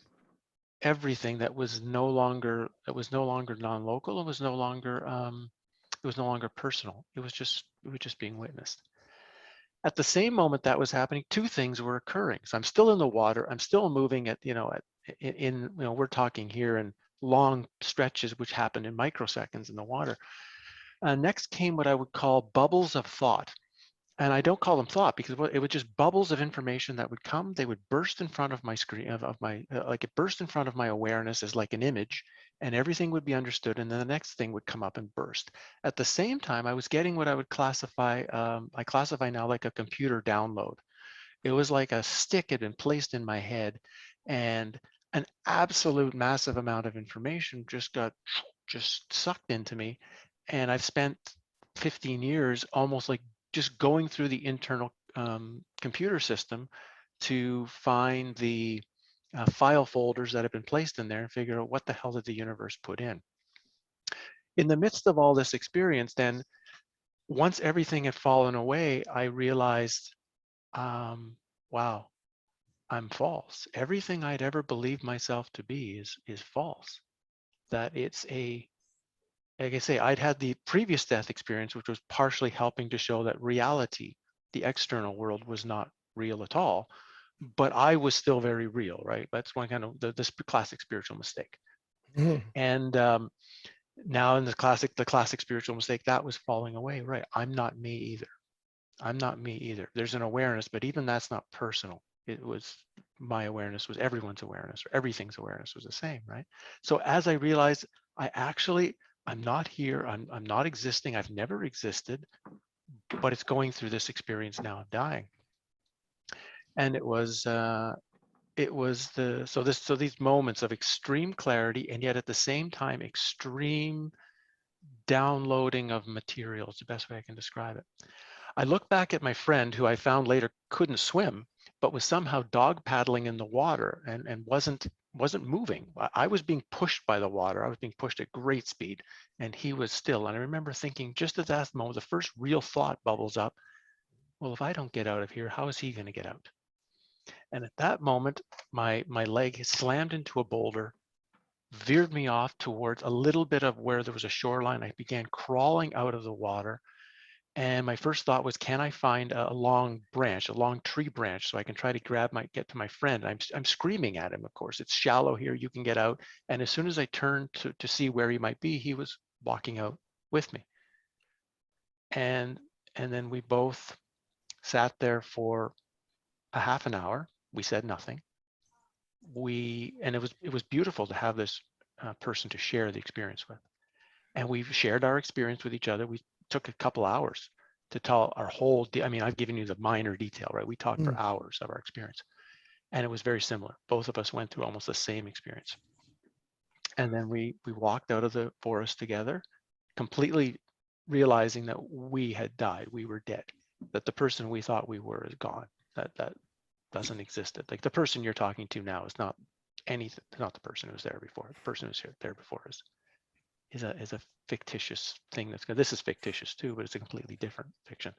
everything that was no longer non-local. It was no longer personal. It was just being witnessed. At the same moment that was happening, two things were occurring. So I'm still in the water. I'm still moving we're talking here in long stretches, which happened in microseconds in the water. Next came what I would call bubbles of thought. And I don't call them thought because it was just bubbles of information that would come. They would burst in front of my screen, like it burst in front of my awareness as like an image, and everything would be understood. And then the next thing would come up and burst. At the same time, I was getting what I would classify, I classify now like a computer download. It was like a stick had been placed in my head, and an absolute massive amount of information just sucked into me. And I've spent 15 years almost like just going through the internal computer system to find the file folders that have been placed in there and figure out what the hell did the universe put in. In the midst of all this experience, then, once everything had fallen away, I realized, wow, I'm false. Everything I'd ever believed myself to be is false. That it's like I say, I'd had the previous death experience, which was partially helping to show that reality, the external world, was not real at all, but I was still very real, right? That's one kind of the classic spiritual mistake. Mm-hmm. And now in the classic spiritual mistake, that was falling away, right? I'm not me either. I'm not me either. There's an awareness, but even that's not personal. It was my awareness was everyone's awareness, or everything's awareness was the same, right? So as I realized, I'm not here, I'm not existing, I've never existed, but it's going through this experience now of dying. And these moments of extreme clarity, and yet at the same time, extreme downloading of materials, the best way I can describe it. I look back at my friend, who I found later couldn't swim, but was somehow dog paddling in the water and wasn't moving. I was being pushed by the water. I was being pushed at great speed, and he was still. And I remember thinking, just at that moment, the first real thought bubbles up. Well, if I don't get out of here, how is he going to get out? And at that moment, my leg slammed into a boulder, veered me off towards a little bit of where there was a shoreline. I began crawling out of the water. And my first thought was, can I find a long tree branch, so I can try to get to my friend? I'm screaming at him, of course. It's shallow here, you can get out. And as soon as I turned to see where he might be, he was walking out with me. And then we both sat there for a half an hour. We said nothing. And it was beautiful to have this person to share the experience with. And we shared our experience with each other. We took a couple hours to tell our whole, I've given you the minor detail, right? We talked for hours of our experience, and it was very similar. Both of us went through almost the same experience. And then we walked out of the forest together, completely realizing that we had died, we were dead, that the person we thought we were is gone, that doesn't exist. Like the person you're talking to now is not anything, not the person who was there before. The person who's there before us is a fictitious thing that's good. This is fictitious too, but it's a completely different fiction.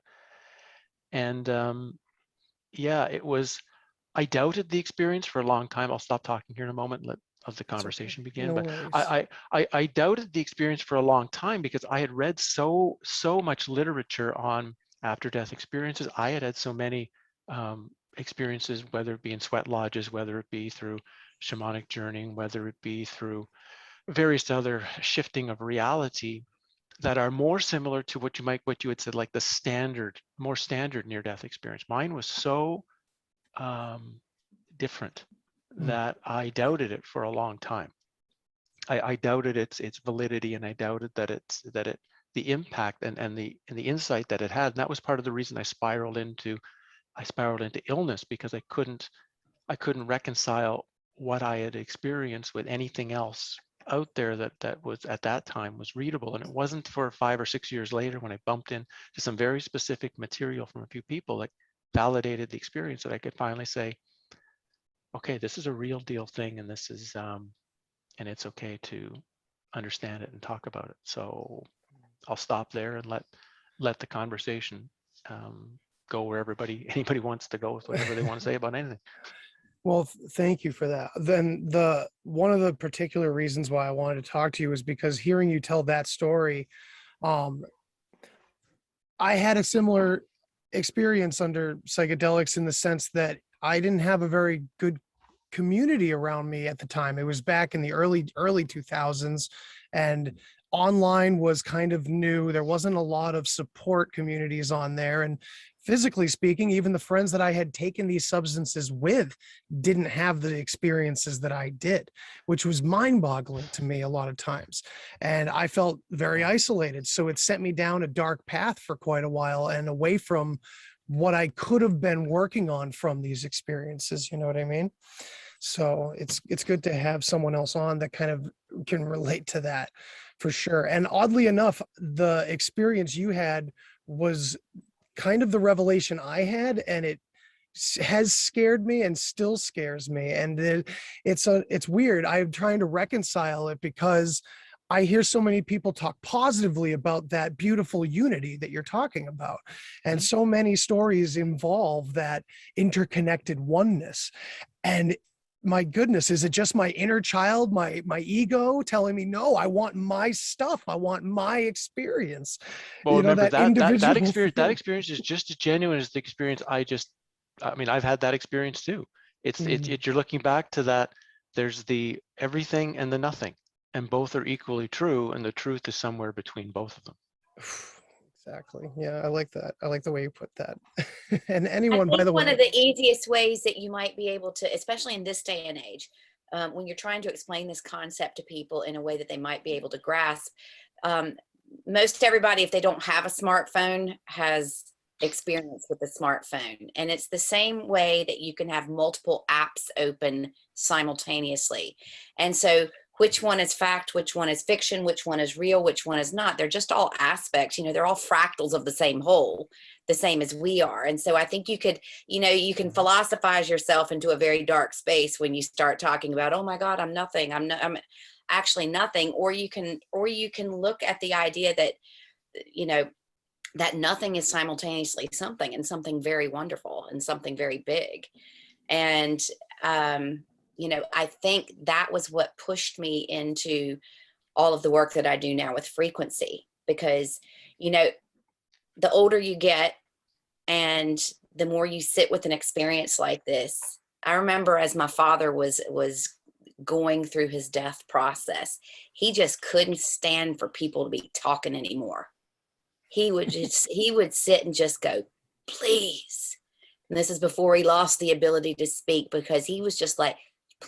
And yeah, it was, I doubted the experience for a long time. I'll stop talking here in a moment and let the conversation begin. No But worries. I doubted the experience for a long time because I had read so much literature on after death experiences. I had so many experiences, whether it be in sweat lodges, whether it be through shamanic journeying, whether it be through various other shifting of reality, that are more similar to what you had said, like the more standard near-death experience. Mine was so different that I doubted it for a long time. I doubted its validity, and I doubted that the impact and the insight that it had. And that was part of the reason I spiraled into illness, because I couldn't reconcile what I had experienced with anything else out there that was at that time was readable. And it wasn't for 5 or 6 years later, when I bumped into some very specific material from a few people that validated the experience, that I could finally say, okay, this is a real deal thing, and this is and it's okay to understand it and talk about it. So I'll stop there and let the conversation go where anybody wants to go with whatever they want to say about anything. Well, thank you for that. Then one of the particular reasons why I wanted to talk to you is because hearing you tell that story, I had a similar experience under psychedelics, in the sense that I didn't have a very good community around me at the time. It was back in the early 2000s, and online was kind of new. There wasn't a lot of support communities on there, and physically speaking, even the friends that I had taken these substances with didn't have the experiences that I did, which was mind-boggling to me a lot of times. And I felt very isolated. So it sent me down a dark path for quite a while, and away from what I could have been working on from these experiences. You know what I mean? So it's good to have someone else on that kind of can relate to that, for sure. And oddly enough, the experience you had was kind of the revelation I had, and it has scared me and still scares me. And it's weird. I'm trying to reconcile it, because I hear so many people talk positively about that beautiful unity that you're talking about. And so many stories involve that interconnected oneness. And my goodness, is it just my inner child, my ego telling me, no, I want my stuff, I want my experience? Well, remember that individual experience is just as genuine as the experience I mean, I've had that experience too. It's you're looking back to that. There's the everything and the nothing, and both are equally true, and the truth is somewhere between both of them. Exactly. Yeah, I like that. I like the way you put that. And I anyone, by think the one way, of the easiest ways that you might be able to, especially in this day and age, when you're trying to explain this concept to people in a way that they might be able to grasp, most everybody, if they don't have a smartphone, has experience with the smartphone. And it's the same way that you can have multiple apps open simultaneously. And so which one is fact, which one is fiction, which one is real, which one is not. They're just all aspects, they're all fractals of the same whole, the same as we are. And so I think you could, you can philosophize yourself into a very dark space when you start talking about, oh my God, I'm nothing. I'm actually nothing. Or you can look at the idea that, that nothing is simultaneously something, and something very wonderful, and something very big. And, I think that was what pushed me into all of the work that I do now with frequency, because, the older you get and the more you sit with an experience like this. I remember as my father was going through his death process, he just couldn't stand for people to be talking anymore. He would sit and just go, please. And this is before he lost the ability to speak, because he was just like,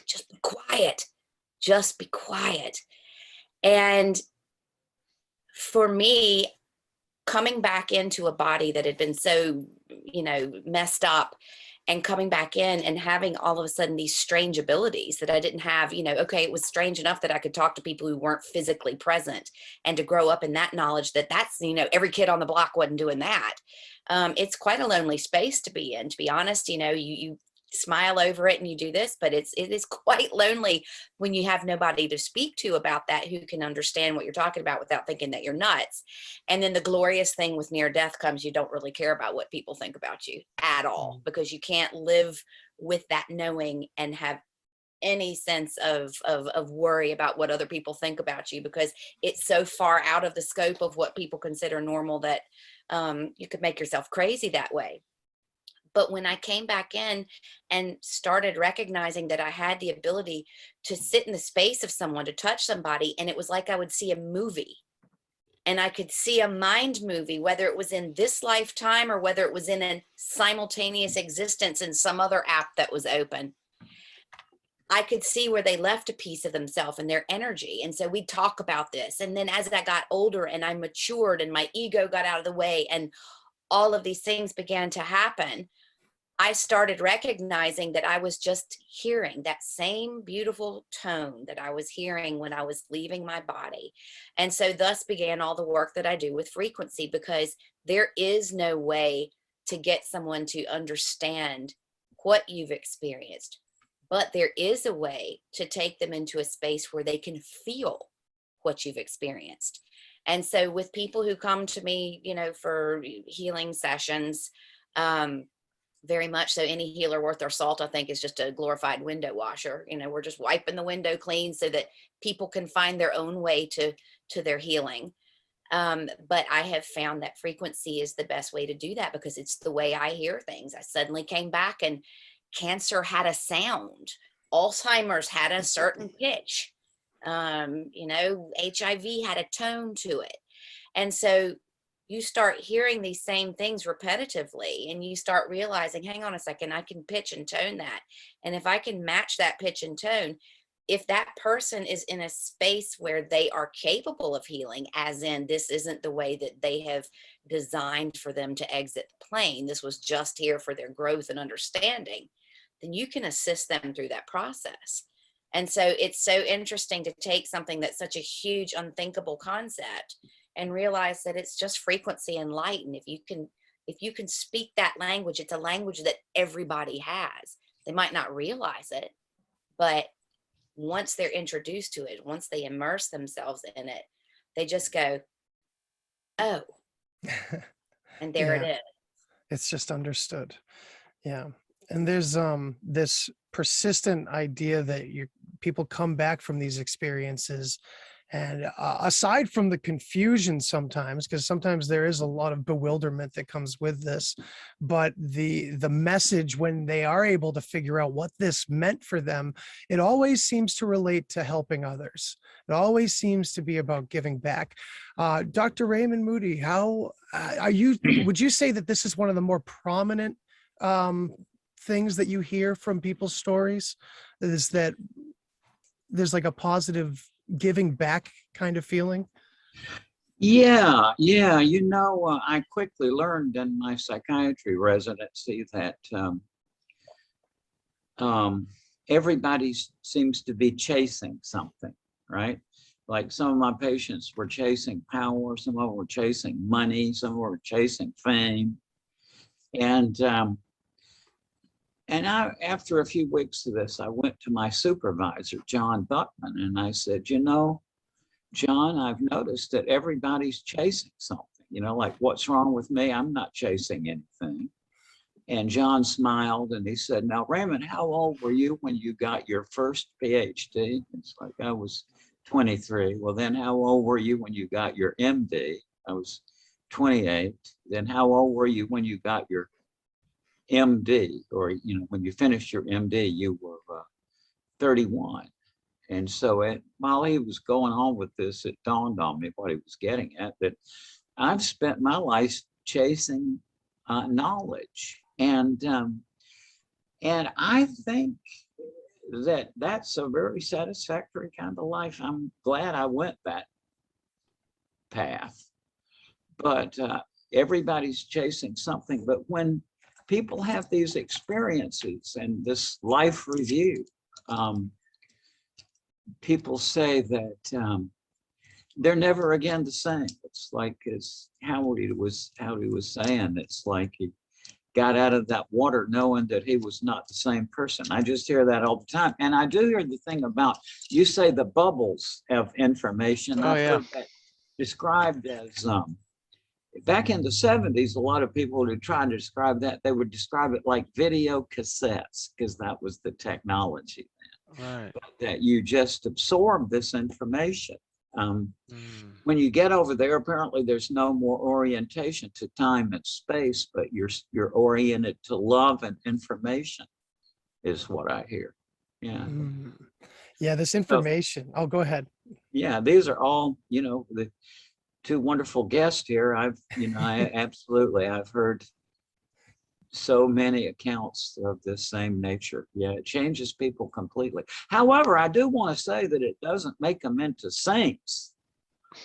just be quiet, just be quiet. And for me, coming back into a body that had been so, messed up, and coming back in and having all of a sudden these strange abilities that I didn't have. Okay, it was strange enough that I could talk to people who weren't physically present, and to grow up in that knowledge that that's, every kid on the block wasn't doing that. It's quite a lonely space to be in, to be honest. You smile over it and you do this, but it is quite lonely when you have nobody to speak to about that who can understand what you're talking about without thinking that you're nuts. And then the glorious thing with near death comes, you don't really care about what people think about you at all, because you can't live with that knowing and have any sense of worry about what other people think about you, because it's so far out of the scope of what people consider normal that you could make yourself crazy that way. But when I came back in and started recognizing that I had the ability to sit in the space of someone, to touch somebody, and it was like I would see a movie, and I could see a mind movie, whether it was in this lifetime or whether it was in a simultaneous existence in some other app that was open. I could see where they left a piece of themselves and their energy. And so we'd talk about this. And then as I got older and I matured and my ego got out of the way and all of these things began to happen, I started recognizing that I was just hearing that same beautiful tone that I was hearing when I was leaving my body. And so thus began all the work that I do with frequency, because there is no way to get someone to understand what you've experienced, but there is a way to take them into a space where they can feel what you've experienced. And so with people who come to me, for healing sessions, very much so, any healer worth their salt, I think, is just a glorified window washer. We're just wiping the window clean so that people can find their own way to their healing. But I have found that frequency is the best way to do that, because it's the way I hear things. I suddenly came back and cancer had a sound. Alzheimer's had a certain pitch. HIV had a tone to it. And so you start hearing these same things repetitively, and you start realizing, hang on a second, I can pitch and tone that. And if I can match that pitch and tone, if that person is in a space where they are capable of healing, as in this isn't the way that they have designed for them to exit the plane, this was just here for their growth and understanding, then you can assist them through that process. And so it's so interesting to take something that's such a huge, unthinkable concept and realize that it's just frequency and light. And if you can speak that language, it's a language that everybody has. They might not realize it, but once they're introduced to it, once they immerse themselves in it, they just go, oh, and there it is. It's just understood. Yeah. And there's this persistent idea that people come back from these experiences, and aside from the confusion sometimes, because sometimes there is a lot of bewilderment that comes with this, but the message, when they are able to figure out what this meant for them, it always seems to relate to helping others. It always seems to be about giving back. Dr. Raymond Moody, how would you say that this is one of the more prominent things that you hear from people's stories, is that there's like a positive giving back kind of feeling? Yeah. I quickly learned in my psychiatry residency that everybody seems to be chasing something, right? Like some of my patients were chasing power, some of them were chasing money, some were chasing fame. And after a few weeks of this, I went to my supervisor, John Buckman, and I said, John, I've noticed that everybody's chasing something, like, what's wrong with me? I'm not chasing anything. And John smiled and he said, now, Raymond, how old were you when you got your first PhD? It's like, I was 23. Well, then how old were you when you got your MD? I was 28. Then how old were you when you got your MD, or when you finished your MD, you were 31. And so while he was going on with this, it dawned on me what he was getting at, that I've spent my life chasing knowledge, and I think that that's a very satisfactory kind of life. I'm glad I went that path, but everybody's chasing something. But when people have these experiences and this life review. People say that they're never again the same. It's like, as Howdie was saying, it's like he got out of that water knowing that he was not the same person. I just hear that all the time. And I do hear the thing about, you say the bubbles of information. Oh, I've yeah. heard that described as, back in the 70s, a lot of people who tried to describe that, they would describe it like video cassettes, because that was the technology then. Right. But that you just absorb this information. When you get over there, apparently there's no more orientation to time and space, but you're oriented to love and information, is what I hear. Yeah. Yeah, this information. Oh, go ahead. Yeah, these are all, the two wonderful guests here. I've heard so many accounts of the same nature. Yeah, it changes people completely. However, I do want to say that it doesn't make them into saints.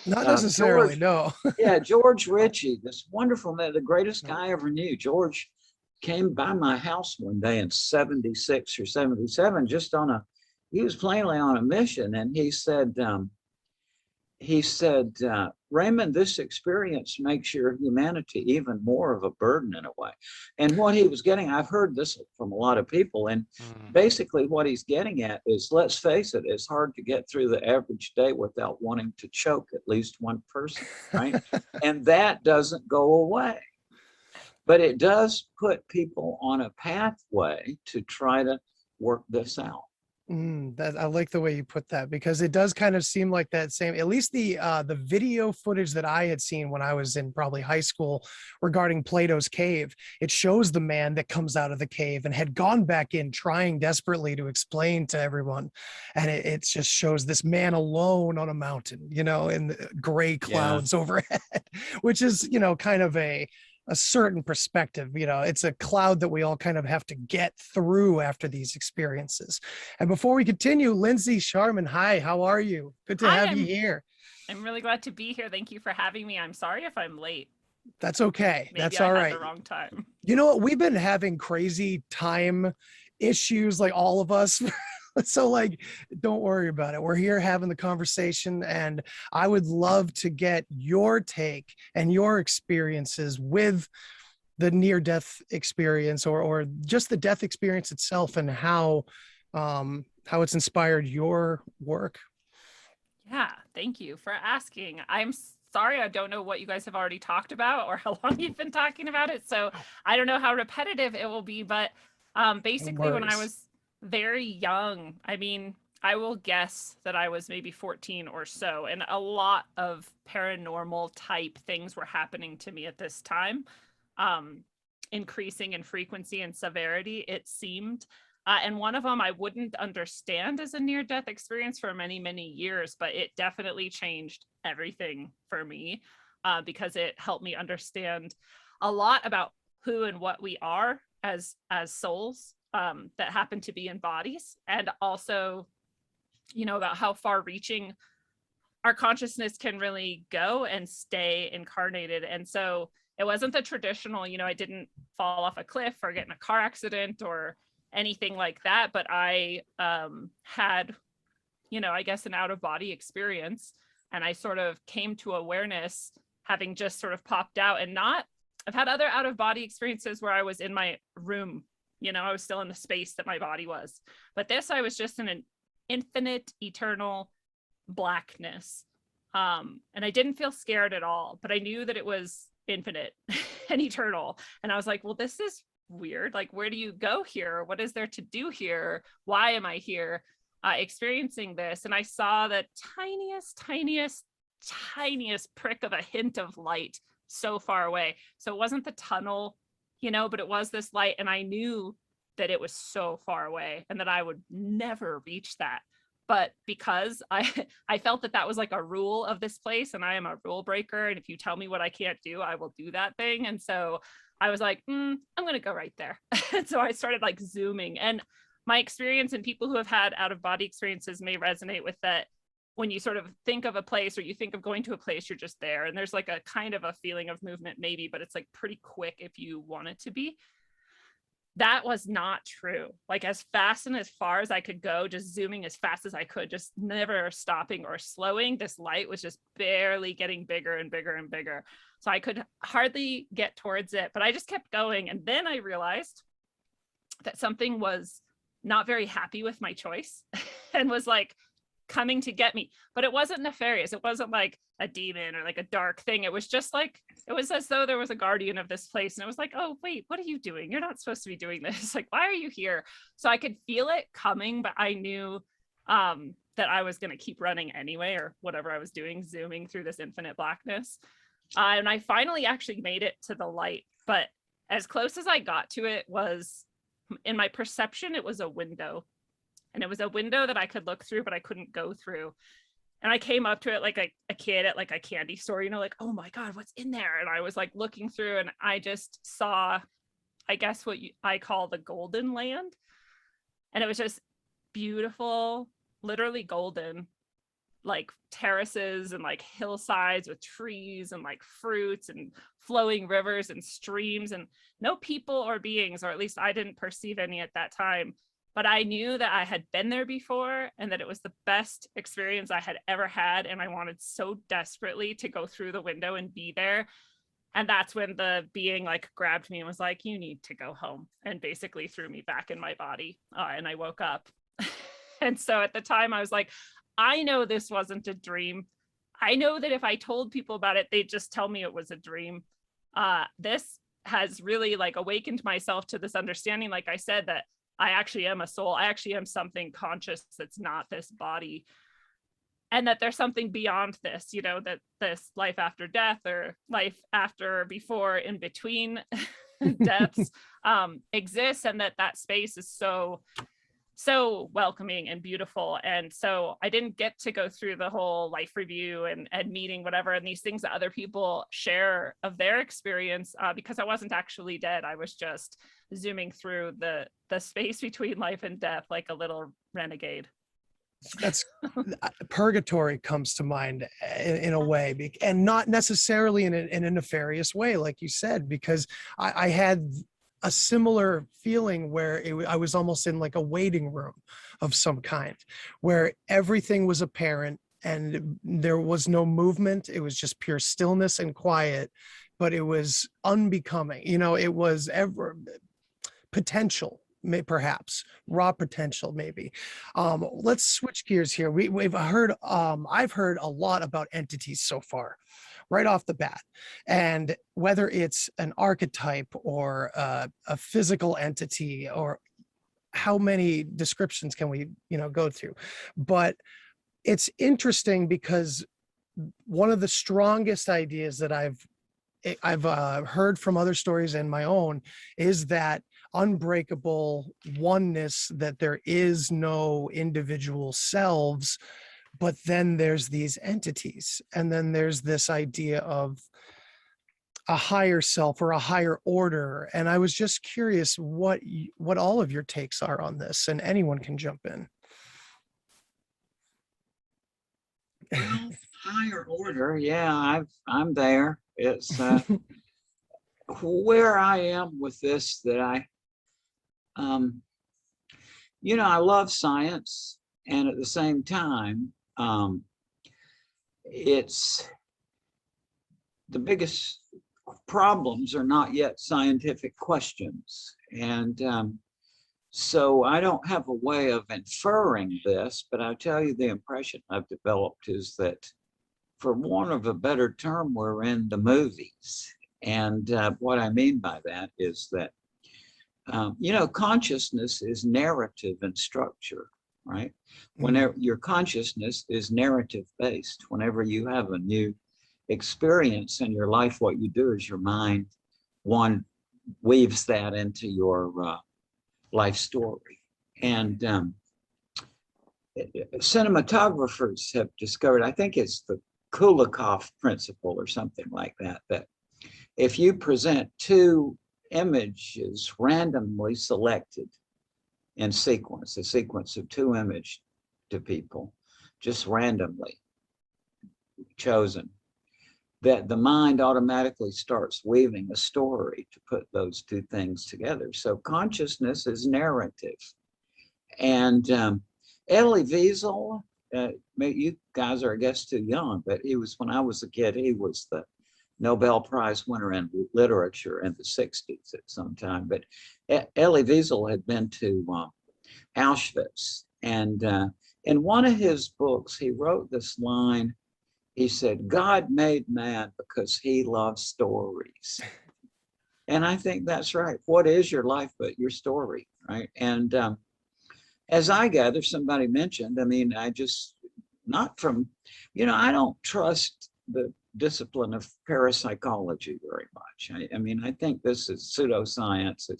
Not necessarily, George, no. Yeah, George Ritchie, this wonderful man, the greatest guy I ever knew. George came by my house one day in 76 or 77, he was plainly on a mission. And he said, Raymond, this experience makes your humanity even more of a burden in a way. And what he was getting, I've heard this from a lot of people, and basically what he's getting at is, let's face it, it's hard to get through the average day without wanting to choke at least one person, right? And that doesn't go away. But it does put people on a pathway to try to work this out. That, I like the way you put that, because it does kind of seem like that same, at least the video footage that I had seen when I was in probably high school regarding Plato's cave. It shows the man that comes out of the cave and had gone back in, trying desperately to explain to everyone. And it just shows this man alone on a mountain, in the gray clouds overhead, which is, kind of a certain perspective. It's a cloud that we all kind of have to get through after these experiences. And before we continue, Lindsey Scharmyn, hi, how are you? Good to have you here. I'm really glad to be here. Thank you for having me. I'm sorry if I'm late. That's okay. Maybe That's I all had right. the wrong time. You know what? We've been having crazy time issues, like all of us. So don't worry about it. We're here having the conversation, and I would love to get your take and your experiences with the near-death experience, or just the death experience itself, and how it's inspired your work. Yeah, thank you for asking. I'm sorry, I don't know what you guys have already talked about or how long you've been talking about it. So I don't know how repetitive it will be, but basically when I was very young, I will guess that I was maybe 14 or so, and a lot of paranormal type things were happening to me at this time, increasing in frequency and severity, it seemed. And one of them I wouldn't understand as a near-death experience for many, many years, but it definitely changed everything for me, because it helped me understand a lot about who and what we are as souls that happen to be in bodies, and also, about how far-reaching our consciousness can really go and stay incarnated. And so it wasn't the traditional, I didn't fall off a cliff or get in a car accident or anything like that, but I had, I guess, an out-of-body experience, and I sort of came to awareness having just sort of popped out. And I've had other out-of-body experiences where I was in my room, I was still in the space that my body was, but this, I was just in an infinite, eternal blackness. And I didn't feel scared at all, but I knew that it was infinite and eternal. And I was like, well, this is weird. Like, where do you go here? What is there to do here? Why am I here experiencing this? And I saw the tiniest prick of a hint of light so far away. So it wasn't the tunnel, but it was this light. And I knew that it was so far away and that I would never reach that. But because I felt that was like a rule of this place, and I am a rule breaker. And if you tell me what I can't do, I will do that thing. And so I was like, I'm going to go right there. And so I started like zooming, and my experience, and people who have had out of body experiences may resonate with that. When you sort of think of a place, or you think of going to a place, you're just there. And there's like a kind of a feeling of movement maybe, but it's like pretty quick if you want it to be. that was not true. Like as fast and as far as I could go, just zooming as fast as I could, just never stopping or slowing. This light was just barely getting bigger and bigger and bigger. So I could hardly get towards it, but I just kept going. And then I realized that something was not very happy with my choice and was like coming to get me. But it wasn't nefarious. It wasn't like a demon or like a dark thing. It was just like, it was as though there was a guardian of this place. And it was like, oh, wait, what are you doing? You're not supposed to be doing this. Like, why are you here? So I could feel it coming, but I knew that I was going to keep running anyway, or whatever I was doing, zooming through this infinite blackness. And I finally actually made it to the light, but as close as I got to it was, in my perception, it was a window. And it was a window that I could look through, but I couldn't go through. And I came up to it like a kid at like a candy store, you know, like, oh my God, what's in there? And I was like looking through and I just saw, I guess what I call the golden land. And it was just beautiful, literally golden, like terraces and like hillsides with trees and like fruits and flowing rivers and streams, and no people or beings, or at least I didn't perceive any at that time. But I knew that I had been there before and that it was the best experience I had ever had. And I wanted so desperately to go through the window and be there. And that's when the being like grabbed me and was like, you need to go home, and basically threw me back in my body. And I woke up. And so at the time I was like, I know this wasn't a dream. I know that if I told people about it, they'd just tell me it was a dream. This has really like awakened myself to this understanding, like I said, that I actually am a soul. I actually am something conscious that's not this body. And that there's something beyond this, you know, that this life after death or life after, before, in between deaths exists, and that space is so welcoming and beautiful. And so I didn't get to go through the whole life review and meeting whatever, and these things that other people share of their experience because I wasn't actually dead. I was just zooming through the space between life and death like a little renegade. That's purgatory comes to mind in a way, and not necessarily in a nefarious way, like you said, because I had a similar feeling where I was almost in like a waiting room of some kind, where everything was apparent and there was no movement. It was just pure stillness and quiet, but it was unbecoming. You know, it was ever potential, perhaps raw potential, maybe. Let's switch gears here. I've heard a lot about entities so far, right off the bat, and whether it's an archetype or a physical entity, or how many descriptions can we, go through? But it's interesting because one of the strongest ideas that I've heard from other stories and my own is that unbreakable oneness, that there is no individual selves, but then there's these entities, and then there's this idea of a higher self or a higher order. And I was just curious what all of your takes are on this, and anyone can jump in. Well, higher order, yeah, I'm there. It's where I am with this, that I love science, and at the same time, it's the biggest problems are not yet scientific questions. And so I don't have a way of inferring this, but I'll tell you the impression I've developed is that, for want of a better term, we're in the movies. And what I mean by that is that, consciousness is narrative and structure, right? Whenever your consciousness is narrative based, whenever you have a new experience in your life, what you do is your mind, one, weaves that into your life story. And cinematographers have discovered, I think it's the Kulikov principle or something like that, that if you present two images randomly selected in sequence, a sequence of two images to people, just randomly chosen, that the mind automatically starts weaving a story to put those two things together. So consciousness is narrative. And Elie Wiesel, you guys are, I guess, too young, but he was, when I was a kid, he was the Nobel Prize winner in literature in the 60s at some time. But Elie Wiesel had been to Auschwitz. And in one of his books, he wrote this line. He said, God made man because he loves stories. And I think that's right. What is your life but your story, right? And as I gather, somebody mentioned, I mean, I just, not from, I don't trust the discipline of parapsychology very much. I mean, I think this is pseudoscience.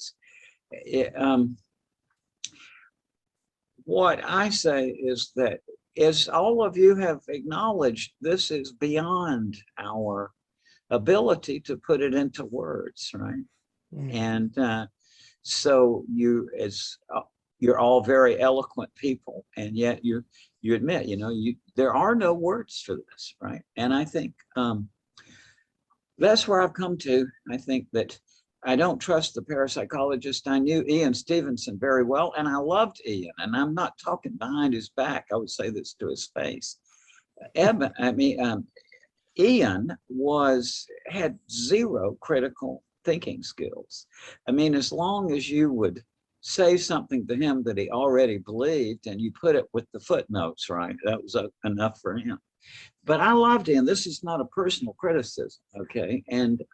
What I say is that, as all of you have acknowledged, this is beyond our ability to put it into words, right? And so you're all very eloquent people, and yet you admit, there are no words for this, right? And I think that's where I've come to. I think that I don't trust the parapsychologist. I knew Ian Stevenson very well, and I loved Ian, and I'm not talking behind his back. I would say this to his face. Ian had zero critical thinking skills. I mean, as long as you would say something to him that he already believed and you put it with the footnotes, right, that was enough for him. But I loved Ian. This is not a personal criticism, okay? And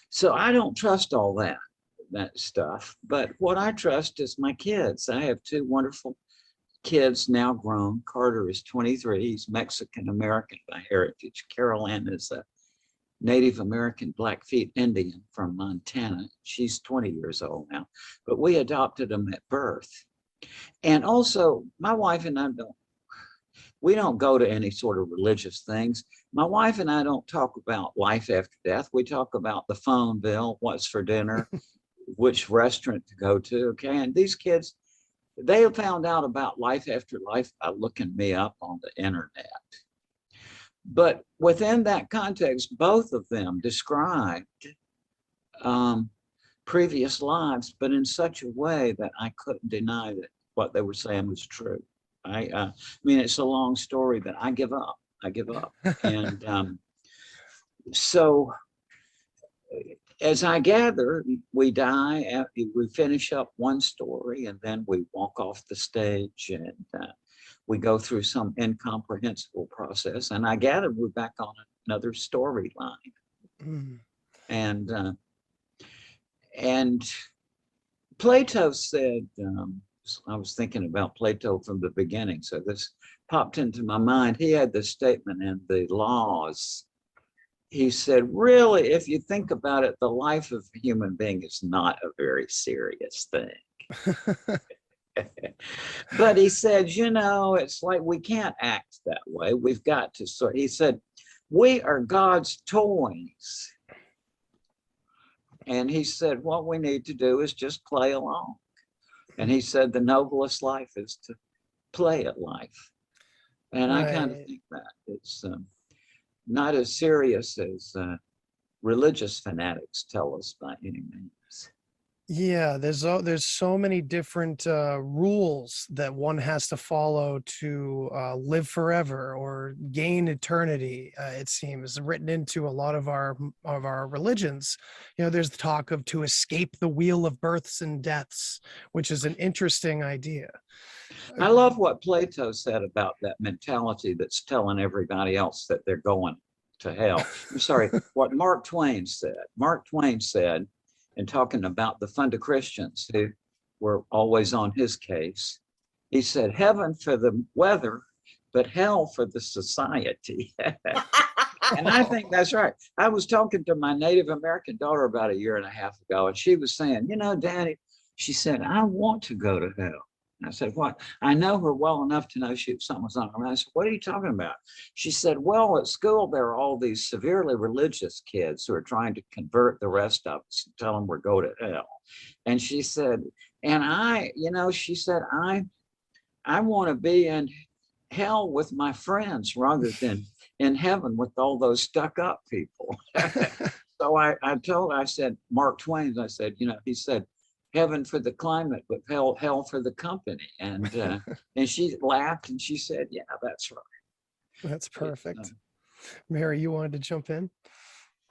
so I don't trust all that stuff. But what I trust is my kids. I have two wonderful kids now grown. Carter is 23. He's Mexican-American by heritage. Carol Ann is a Native American Blackfeet Indian from Montana. She's 20 years old now, but we adopted them at birth. And also, my wife and I we don't go to any sort of religious things. My wife and I don't talk about life after death. We talk about the phone bill, what's for dinner, which restaurant to go to, okay? And these kids, they have found out about life after life by looking me up on the internet. But within that context, both of them described previous lives, but in such a way that I couldn't deny that what they were saying was true. I mean, it's a long story, but I give up. And so as I gather, we die after we finish up one story, and then we walk off the stage, and we go through some incomprehensible process. And I gather we're back on another storyline. And Plato said, I was thinking about Plato from the beginning, so this popped into my mind. He had this statement in the Laws. He said, really, if you think about it, the life of a human being is not a very serious thing. But he said, it's like we can't act that way. We've got to sort. He said, we are God's toys. And he said, what we need to do is just play along. And he said, the noblest life is to play at life. And I kind of think that it's not as serious as religious fanatics tell us by any means. Yeah, there's so many different rules that one has to follow to live forever or gain eternity. It seems written into a lot of our religions. There's the talk of to escape the wheel of births and deaths, which is an interesting idea. I love what Plato said about that mentality that's telling everybody else that they're going to hell. I'm sorry, what Mark Twain said. Mark Twain said, and talking about the Funda Christians who were always on his case, he said, heaven for the weather, but hell for the society. And I think that's right. I was talking to my Native American daughter about a year and a half ago, and she was saying, Daddy, she said, I want to go to hell. And I said, what? I know her well enough to know something was on her. I said, what are you talking about? She said, well, at school, there are all these severely religious kids who are trying to convert the rest of us and tell them we're going to hell. And she said, she said, I want to be in hell with my friends rather than in heaven with all those stuck up people. So I said, Mark Twain, I said, he said, heaven for the climate, but hell for the company. And and she laughed and she said, yeah, that's right. That's perfect. Mary, you wanted to jump in?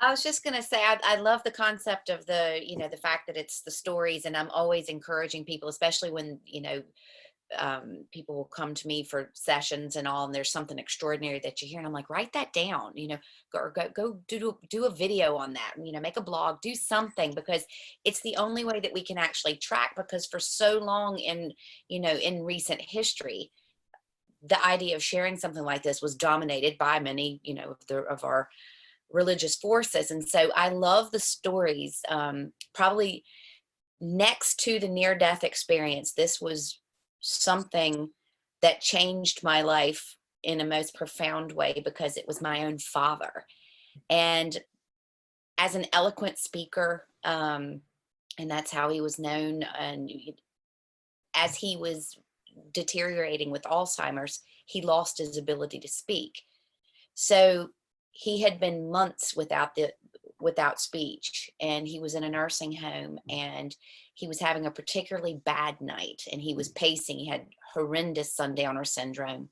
I was just going to say, I love the concept of the fact that it's the stories, and I'm always encouraging people, especially when, people will come to me for sessions and all, and there's something extraordinary that you hear, and I'm like, write that down, go do a video on that, make a blog, do something, because it's the only way that we can actually track, because for so long in recent history, the idea of sharing something like this was dominated by many, of our religious forces. And so I love the stories. Probably next to the near-death experience, this was something that changed my life in a most profound way, because it was my own father. And as an eloquent speaker, and that's how he was known, and as he was deteriorating with Alzheimer's, he lost his ability to speak. So he had been months without speech, and he was in a nursing home, and he was having a particularly bad night, and he was pacing. He had horrendous sundowner syndrome,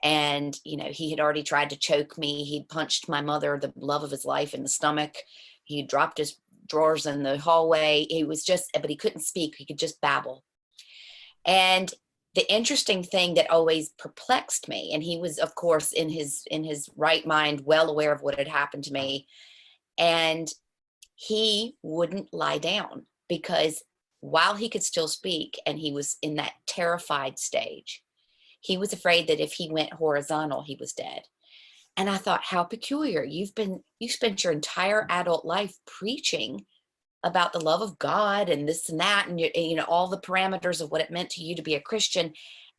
and he had already tried to choke me. He'd punched my mother, the love of his life, in the stomach. He dropped his drawers in the hallway. But he couldn't speak. He could just babble. And the interesting thing that always perplexed me, and he was, of course, in his right mind, well aware of what had happened to me, and he wouldn't lie down, because while he could still speak and he was in that terrified stage, he was afraid that if he went horizontal, he was dead. And I thought, how peculiar. You spent your entire adult life preaching about the love of God and this and that, and all the parameters of what it meant to you to be a Christian,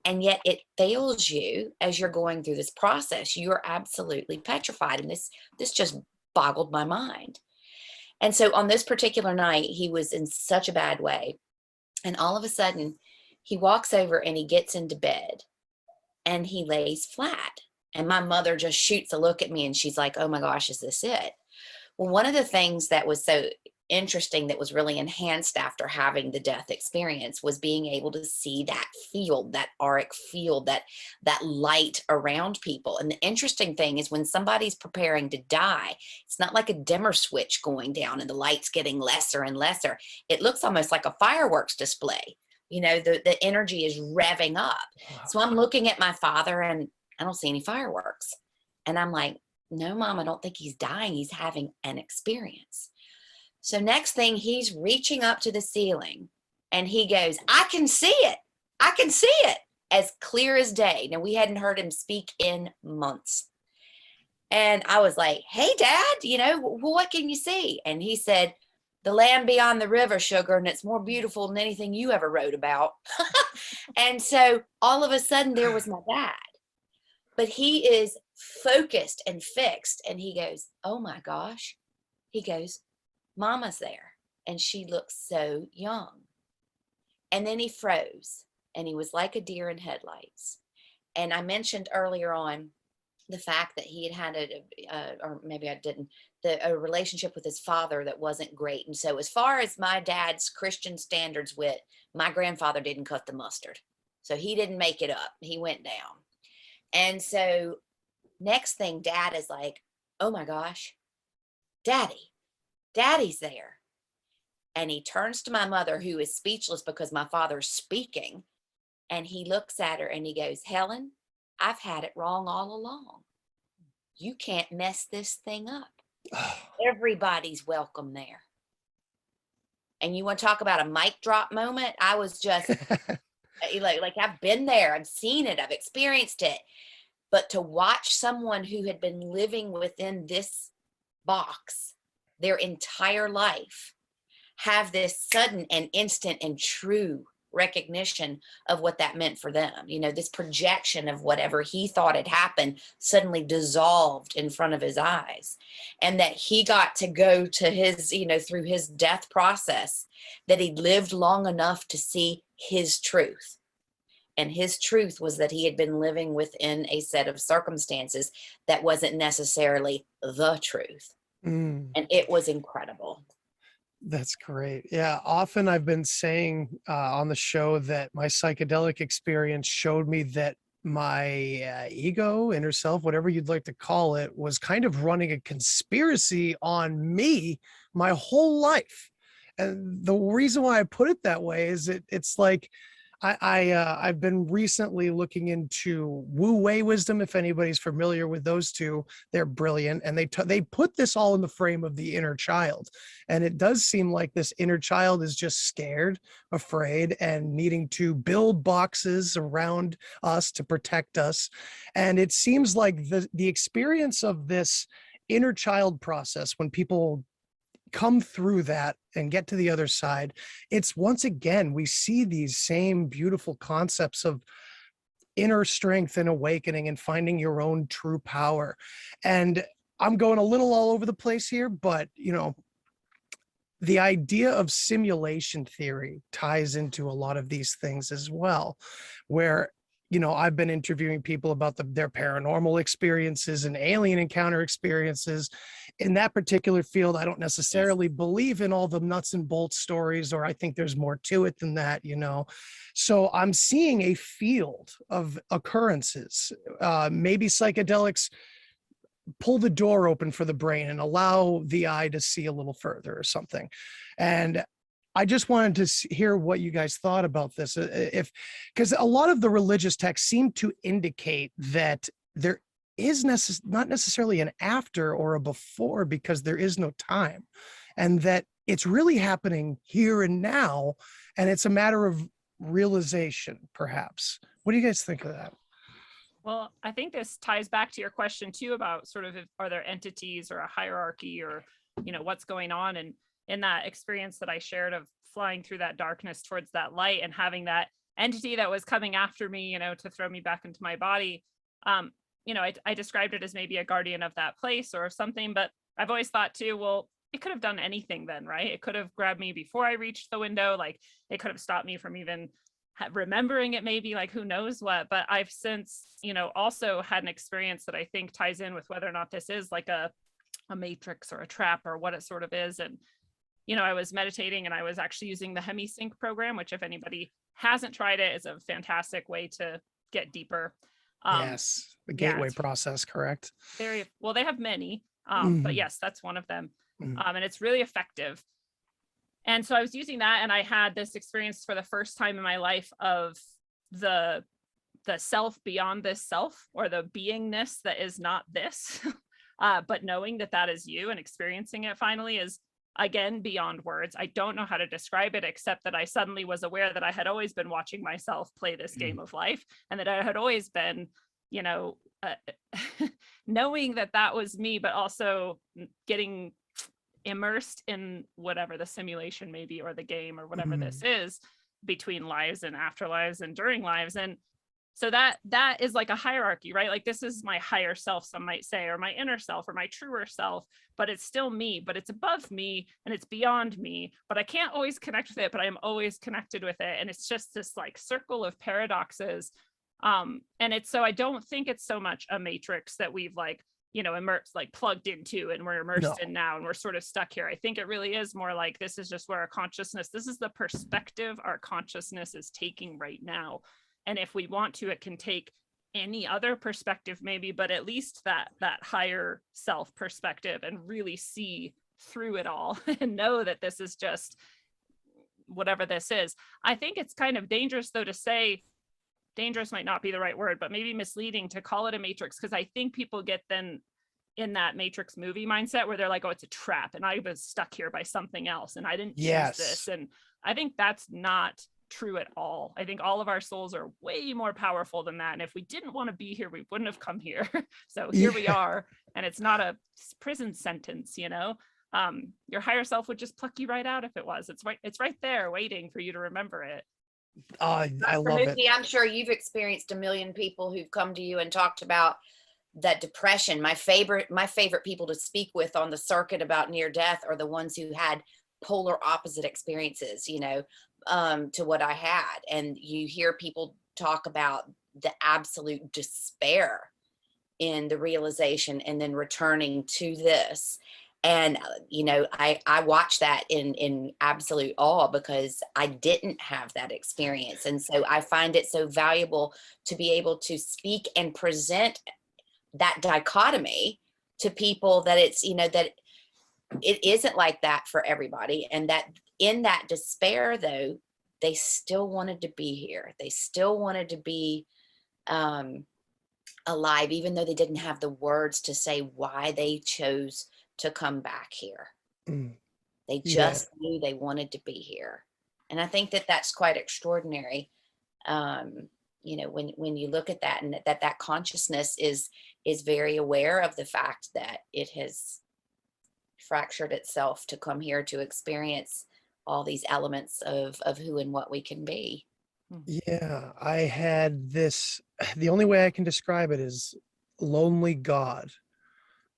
and yet it fails you as you're going through this process. You're absolutely petrified, and this just boggled my mind. And so on this particular night, he was in such a bad way, and all of a sudden he walks over and he gets into bed and he lays flat, and my mother just shoots a look at me, and she's like, oh my gosh, is this it? Well, one of the things that was so interesting, that was really enhanced after having the death experience, was being able to see that field, that auric field, that light around people. And the interesting thing is, when somebody's preparing to die, it's not like a dimmer switch going down and the light's getting lesser and lesser. It looks almost like a fireworks display. The energy is revving up. So I'm looking at my father and I don't see any fireworks. And I'm like, no, Mom, I don't think he's dying. He's having an experience. So next thing, he's reaching up to the ceiling and he goes, I can see it. I can see it, as clear as day. Now, we hadn't heard him speak in months. And I was like, hey, Dad, what can you see? And he said, the land beyond the river, sugar, and it's more beautiful than anything you ever wrote about. And so all of a sudden, there was my dad. But he is focused and fixed. And he goes, oh my gosh. He goes, Mama's there, and she looks so young. And then he froze, and he was like a deer in headlights. And I mentioned earlier on the fact that he had or maybe I didn't, a relationship with his father that wasn't great. And so as far as my dad's Christian standards went, my grandfather didn't cut the mustard. So he didn't make it up. He went down. And so next thing, Dad is like, oh my gosh, Daddy's there. And he turns to my mother, who is speechless because my father's speaking. And he looks at her and he goes, Helen, I've had it wrong all along. You can't mess this thing up. Everybody's welcome there. And you want to talk about a mic drop moment? I was just like, I've been there. I've seen it. I've experienced it. But to watch someone who had been living within this box their entire life have this sudden and instant and true recognition of what that meant for them. This projection of whatever he thought had happened suddenly dissolved in front of his eyes, and that he got to go to his, through his death process, that he lived long enough to see his truth. And his truth was that he had been living within a set of circumstances that wasn't necessarily the truth. Mm. And it was incredible. That's great. Yeah. Often I've been saying on the show that my psychedelic experience showed me that my ego, inner self, whatever you'd like to call it, was kind of running a conspiracy on me my whole life. And the reason why I put it that way is it's like I've been recently looking into Wu Wei wisdom. If anybody's familiar with those two, they're brilliant, and they put this all in the frame of the inner child. And it does seem like this inner child is just scared, afraid, and needing to build boxes around us to protect us. And it seems like the experience of this inner child process, when people come through that and get to the other side, it's once again, we see these same beautiful concepts of inner strength and awakening and finding your own true power. And I'm going a little all over the place here, but the idea of simulation theory ties into a lot of these things as well, where I've been interviewing people about their paranormal experiences and alien encounter experiences. In that particular field, I don't necessarily believe in all the nuts and bolts stories, or I think there's more to it than that, So I'm seeing a field of occurrences. Maybe psychedelics pull the door open for the brain and allow the eye to see a little further or something. And I just wanted to hear what you guys thought about this. Because a lot of the religious texts seem to indicate that there is not necessarily an after or a before, because there is no time, and that it's really happening here and now. And it's a matter of realization, perhaps. What do you guys think of that? Well, I think this ties back to your question too about sort of, are there entities or a hierarchy, or, what's going on? And in that experience that I shared of flying through that darkness towards that light and having that entity that was coming after me, to throw me back into my body, I described it as maybe a guardian of that place or something, but I've always thought too, well, it could have done anything then, right? It could have grabbed me before I reached the window. Like, it could have stopped me from even remembering it, maybe, like, who knows what. But I've since, also had an experience that I think ties in with whether or not this is like a matrix or a trap or what it sort of is. And I was meditating, and I was actually using the HemiSync program, which, if anybody hasn't tried it, is a fantastic way to get deeper. Yes, the gateway process, correct? Very well. They have many, but yes, that's one of them, and it's really effective. And so I was using that, and I had this experience for the first time in my life of the self beyond this self, or the beingness that is not this, but knowing that is you and experiencing it finally is, again, beyond words. I don't know how to describe it, except that I suddenly was aware that I had always been watching myself play this game of life, and that I had always been, knowing that was me, but also getting immersed in whatever the simulation may be, or the game, or whatever this is, between lives and afterlives and during lives. And so that is like a hierarchy, right? Like, this is my higher self, some might say, or my inner self, or my truer self, but it's still me, but it's above me and it's beyond me, but I can't always connect with it, but I am always connected with it. And it's just this like circle of paradoxes. And so I don't think it's so much a matrix that we've immersed, plugged into, and we're immersed in now, and we're sort of stuck here. I think it really is more like, this is just where our consciousness, this is the perspective our consciousness is taking right now. And if we want to, it can take any other perspective maybe, but at least that higher self perspective, and really see through it all and know that this is just whatever this is. I think it's kind of dangerous, though, to say, dangerous might not be the right word, but maybe misleading to call it a matrix, because I think people get then in that Matrix movie mindset where they're like, oh, it's a trap, and I was stuck here by something else, and I didn't choose this. And I think that's not true at all. I think all of our souls are way more powerful than that. And if we didn't want to be here, we wouldn't have come here. So here we are, and it's not a prison sentence, your higher self would just pluck you right out if it was. It's right there waiting for you to remember it. I love it. I'm sure you've experienced a million people who've come to you and talked about that depression. My favorite people to speak with on the circuit about near death are the ones who had polar opposite experiences, to what I had. And you hear people talk about the absolute despair in the realization and then returning to this. And I watched that in absolute awe, because I didn't have that experience. And so I find it so valuable to be able to speak and present that dichotomy to people, that it's, that it isn't like that for everybody. And that in that despair, though, they still wanted to be here. They still wanted to be alive, even though they didn't have the words to say why they chose to come back here. They just knew they wanted to be here. And I think that that's quite extraordinary. When you look at that, and that consciousness is very aware of the fact that it has fractured itself to come here to experience all these elements of who and what we can be. Yeah, I had this, the only way I can describe it is lonely God,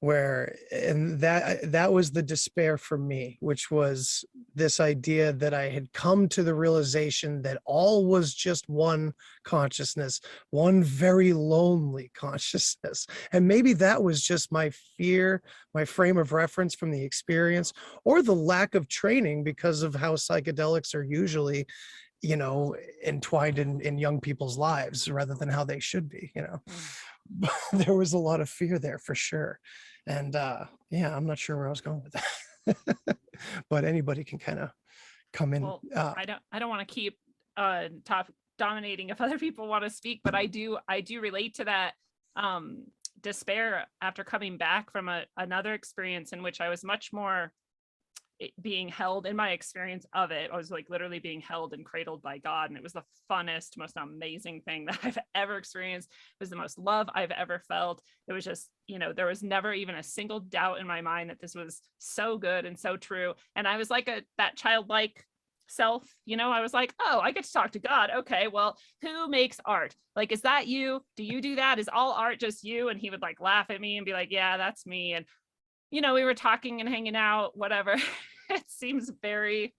and that was the despair for me, which was this idea that I had come to the realization that all was just one consciousness, one very lonely consciousness. And maybe that was just my fear, my frame of reference from the experience, or the lack of training, because of how psychedelics are usually entwined in young people's lives rather than how they should be. There was a lot of fear there for sure. And I'm not sure where I was going with that. But anybody can kind of come in. Well, I don't want to keep dominating if other people want to speak, but I do relate to that despair after coming back from another experience in which I was much more being held. In my experience of it, I was like literally being held and cradled by God, and it was the funnest, most amazing thing that I've ever experienced. It was the most love I've ever felt. It was just, there was never even a single doubt in my mind that this was so good and so true. And I was like that childlike self, I was like, oh, I get to talk to God. Okay, well, who makes art? Like, is that you? Do you do that? Is all art just you? And he would like laugh at me and be like, yeah, that's me. And we were talking and hanging out, whatever. It seems very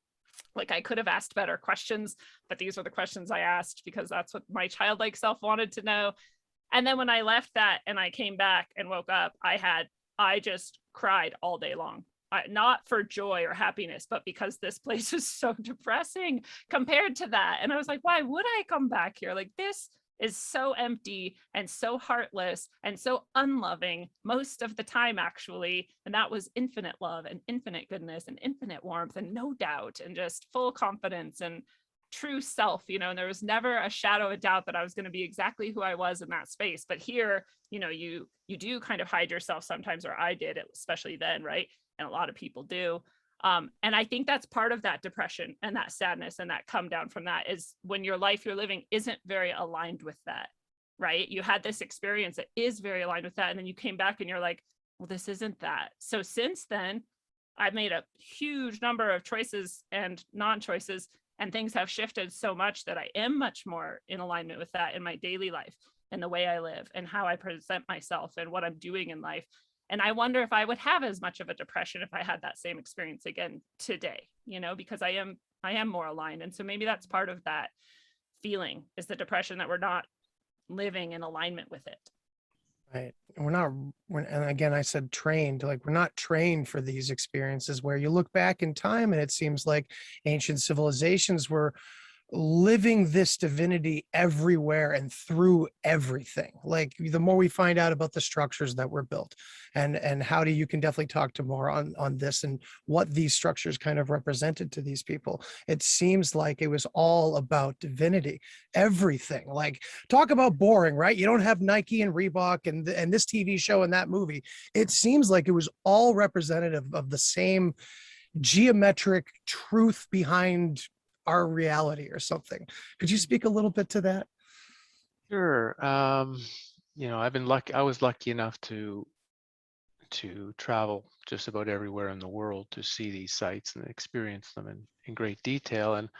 like I could have asked better questions, but these were the questions I asked because that's what my childlike self wanted to know. And then when I left that and I came back and woke up, I just cried all day long. Not for joy or happiness, but because this place is so depressing compared to that. And I was like, why would I come back here? Like, this is so empty and so heartless and so unloving most of the time, actually. And that was infinite love and infinite goodness and infinite warmth and no doubt and just full confidence and true self, and there was never a shadow of doubt that I was going to be exactly who I was in that space. But here, you do kind of hide yourself sometimes, or I did, especially then, right? And a lot of people do. And I think that's part of that depression and that sadness and that come down from that, is when your life you're living isn't very aligned with that, right? You had this experience that is very aligned with that. And then you came back and you're like, well, this isn't that. So since then, I've made a huge number of choices and non-choices, and things have shifted so much that I am much more in alignment with that in my daily life and the way I live and how I present myself and what I'm doing in life. And I wonder if I would have as much of a depression if I had that same experience again today, because I am more aligned. And so maybe that's part of that feeling, is the depression, that we're not living in alignment with it. Right. And again, I said trained, like we're not trained for these experiences where you look back in time and it seems like ancient civilizations were living this divinity everywhere and through everything. Like, the more we find out about the structures that were built, and Howdie, you can definitely talk to more on this and what these structures kind of represented to these people. It seems like it was all about divinity, everything. Like, talk about boring, right? You don't have Nike and Reebok and this TV show and that movie. It seems like it was all representative of the same geometric truth behind our reality or something. Could you speak a little bit to that? Sure. I've been lucky. I was lucky enough to travel just about everywhere in the world to see these sites and experience them in great detail. And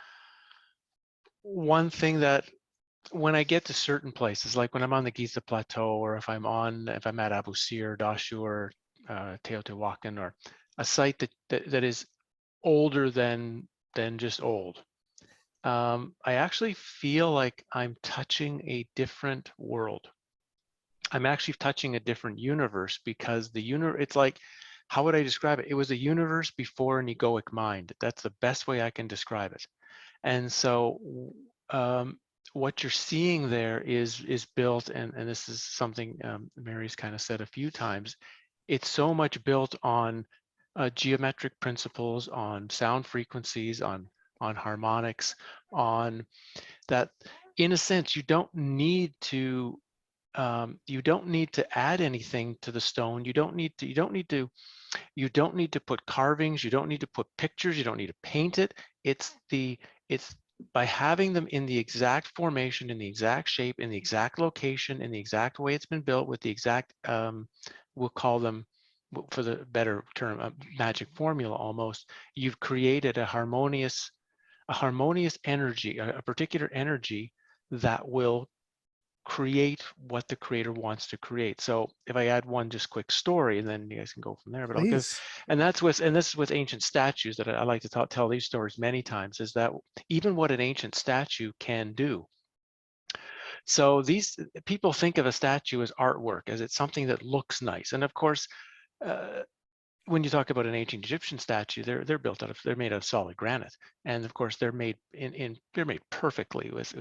one thing that, when I get to certain places, like when I'm on the Giza Plateau, or if I'm at Abu Sir, Dashu, or Teotihuacan, or a site that is older than just old, I actually feel like I'm touching a different world. I'm actually touching a different universe, because it's like, how would I describe it? It was a universe before an egoic mind. That's the best way I can describe it. And so what you're seeing there is built, and this is something Mary's kind of said a few times, it's so much built on geometric principles, on sound frequencies, on harmonics, on that. In a sense, you don't need to add anything to the stone. You don't need to put carvings. You don't need to put pictures. You don't need to paint it. It's by having them in the exact formation, in the exact shape, in the exact location, in the exact way it's been built, with the exact, we'll call them, for the better term, a magic formula almost. You've created a harmonious energy, a particular energy that will create what the creator wants to create. So if I add one just quick story, and then you guys can go from there, but I'll give, and this is with ancient statues that I like to tell these stories many times, is that even what an ancient statue can do. So these people think of a statue as artwork, as it's something that looks nice. And of course, when you talk about an ancient Egyptian statue, they're made out of solid granite, and of course they're made they're made perfectly with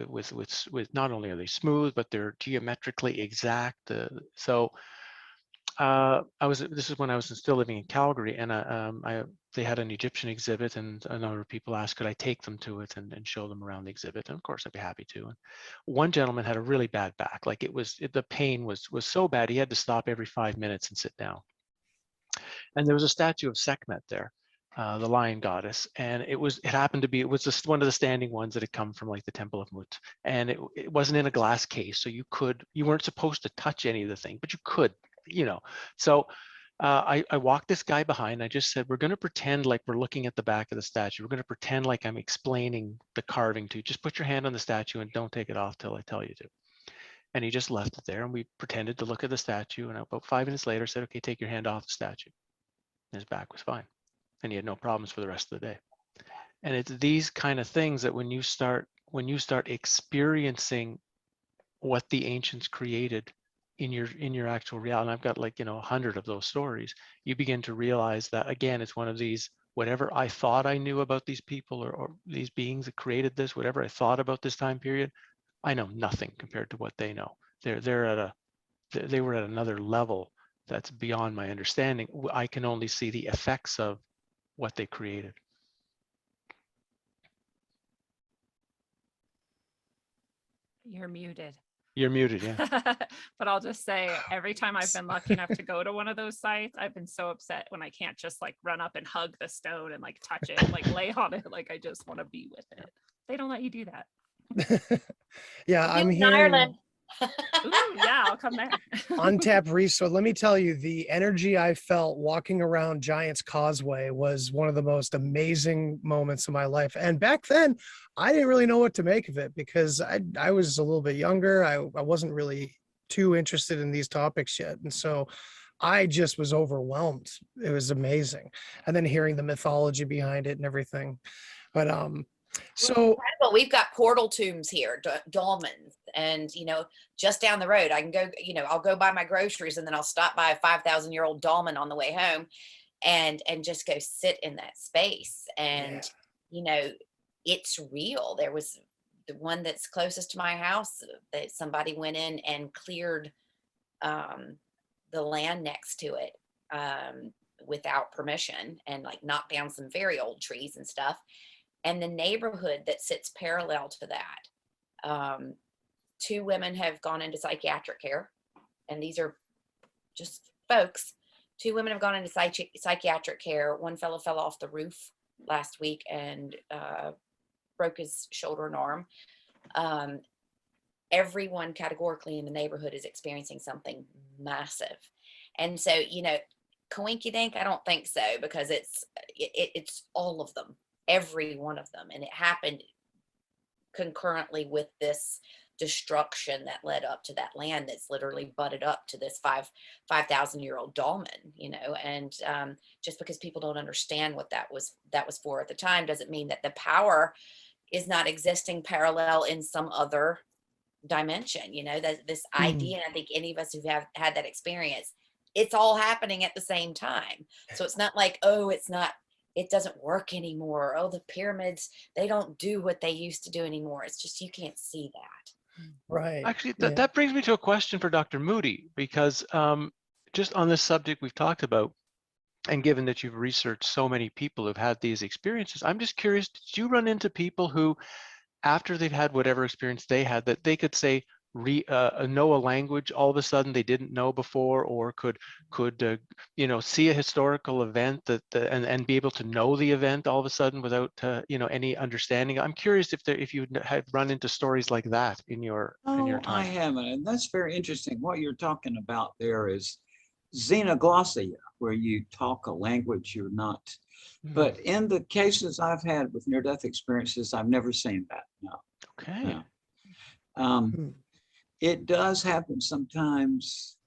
not only are they smooth, but they're geometrically exact. This is when I was still living in Calgary, and they had an Egyptian exhibit, and a number of people asked, could I take them to it and show them around the exhibit? And of course I'd be happy to. And one gentleman had a really bad back, like the pain was so bad he had to stop every 5 minutes and sit down. And there was a statue of Sekhmet there, the lion goddess, and it happened to be just one of the standing ones that had come from like the Temple of Mut, and it wasn't in a glass case, so you weren't supposed to touch any of the thing, but you could, So I walked this guy behind. I just said, we're going to pretend like we're looking at the back of the statue. We're going to pretend like I'm explaining the carving to you. Just put your hand on the statue and don't take it off till I tell you to. And he just left it there, and we pretended to look at the statue, and about 5 minutes later said, okay, take your hand off the statue. His back was fine, and he had no problems for the rest of the day. And it's these kind of things that when you start experiencing what the ancients created in your actual reality, and I've got 100 of those stories, you begin to realize that, again, it's one of these, whatever I thought I knew about these people or these beings that created this, whatever I thought about this time period, I know nothing compared to what they know. They were at another level that's beyond my understanding. I can only see the effects of what they created. You're muted. You're muted, yeah. But I'll just say, every time I've been lucky enough to go to one of those sites, I've been so upset when I can't just run up and hug the stone and touch it, lay on it, I just want to be with it. They don't let you do that. Yeah, I'm hearing Ireland. Ooh, yeah, I'll come there. Untapped resource. Let me tell you, the energy I felt walking around Giant's Causeway was one of the most amazing moments of my life. And back then, I didn't really know what to make of it, because I was a little bit younger. I wasn't really too interested in these topics yet. And so I just was overwhelmed. It was amazing. And then hearing the mythology behind it and everything. But so we've got portal tombs here, dolmens, and just down the road I can go, I'll go buy my groceries, and then I'll stop by a 5,000-year-old dolmen on the way home and just go sit in that space. And it's real. There was the one that's closest to my house that somebody went in and cleared the land next to it without permission, and knocked down some very old trees and stuff. And the neighborhood that sits parallel to that, 2 women have gone into psychiatric care, and these are just folks. 2 women have gone into psychiatric care. One fellow fell off the roof last week and broke his shoulder and arm. Everyone categorically in the neighborhood is experiencing something massive. And so, coinky dink, I don't think so, because it's all of them. Every one of them. And it happened concurrently with this destruction that led up to that land that's literally butted up to this 5,000-year-old dolmen, and just because people don't understand what that was for at the time doesn't mean that the power is not existing parallel in some other dimension, that this idea. I think any of us who have had that experience, it's all happening at the same time. So it's not like, it doesn't work anymore. Oh, the pyramids, they don't do what they used to do anymore. It's just, you can't see that. Right. Actually, that brings me to a question for Dr. Moody, because just on this subject we've talked about, and given that you've researched so many people who've had these experiences, I'm just curious, did you run into people who, after they've had whatever experience they had, that they could say, know a language all of a sudden they didn't know before, or could see a historical event and be able to know the event all of a sudden without any understanding? I'm curious if you had run into stories like that in your time. I haven't, and that's very interesting. What you're talking about there is xenoglossia, where you talk a language you're not. But in the cases I've had with near-death experiences, I've never seen that. No. Okay. No. It does happen sometimes.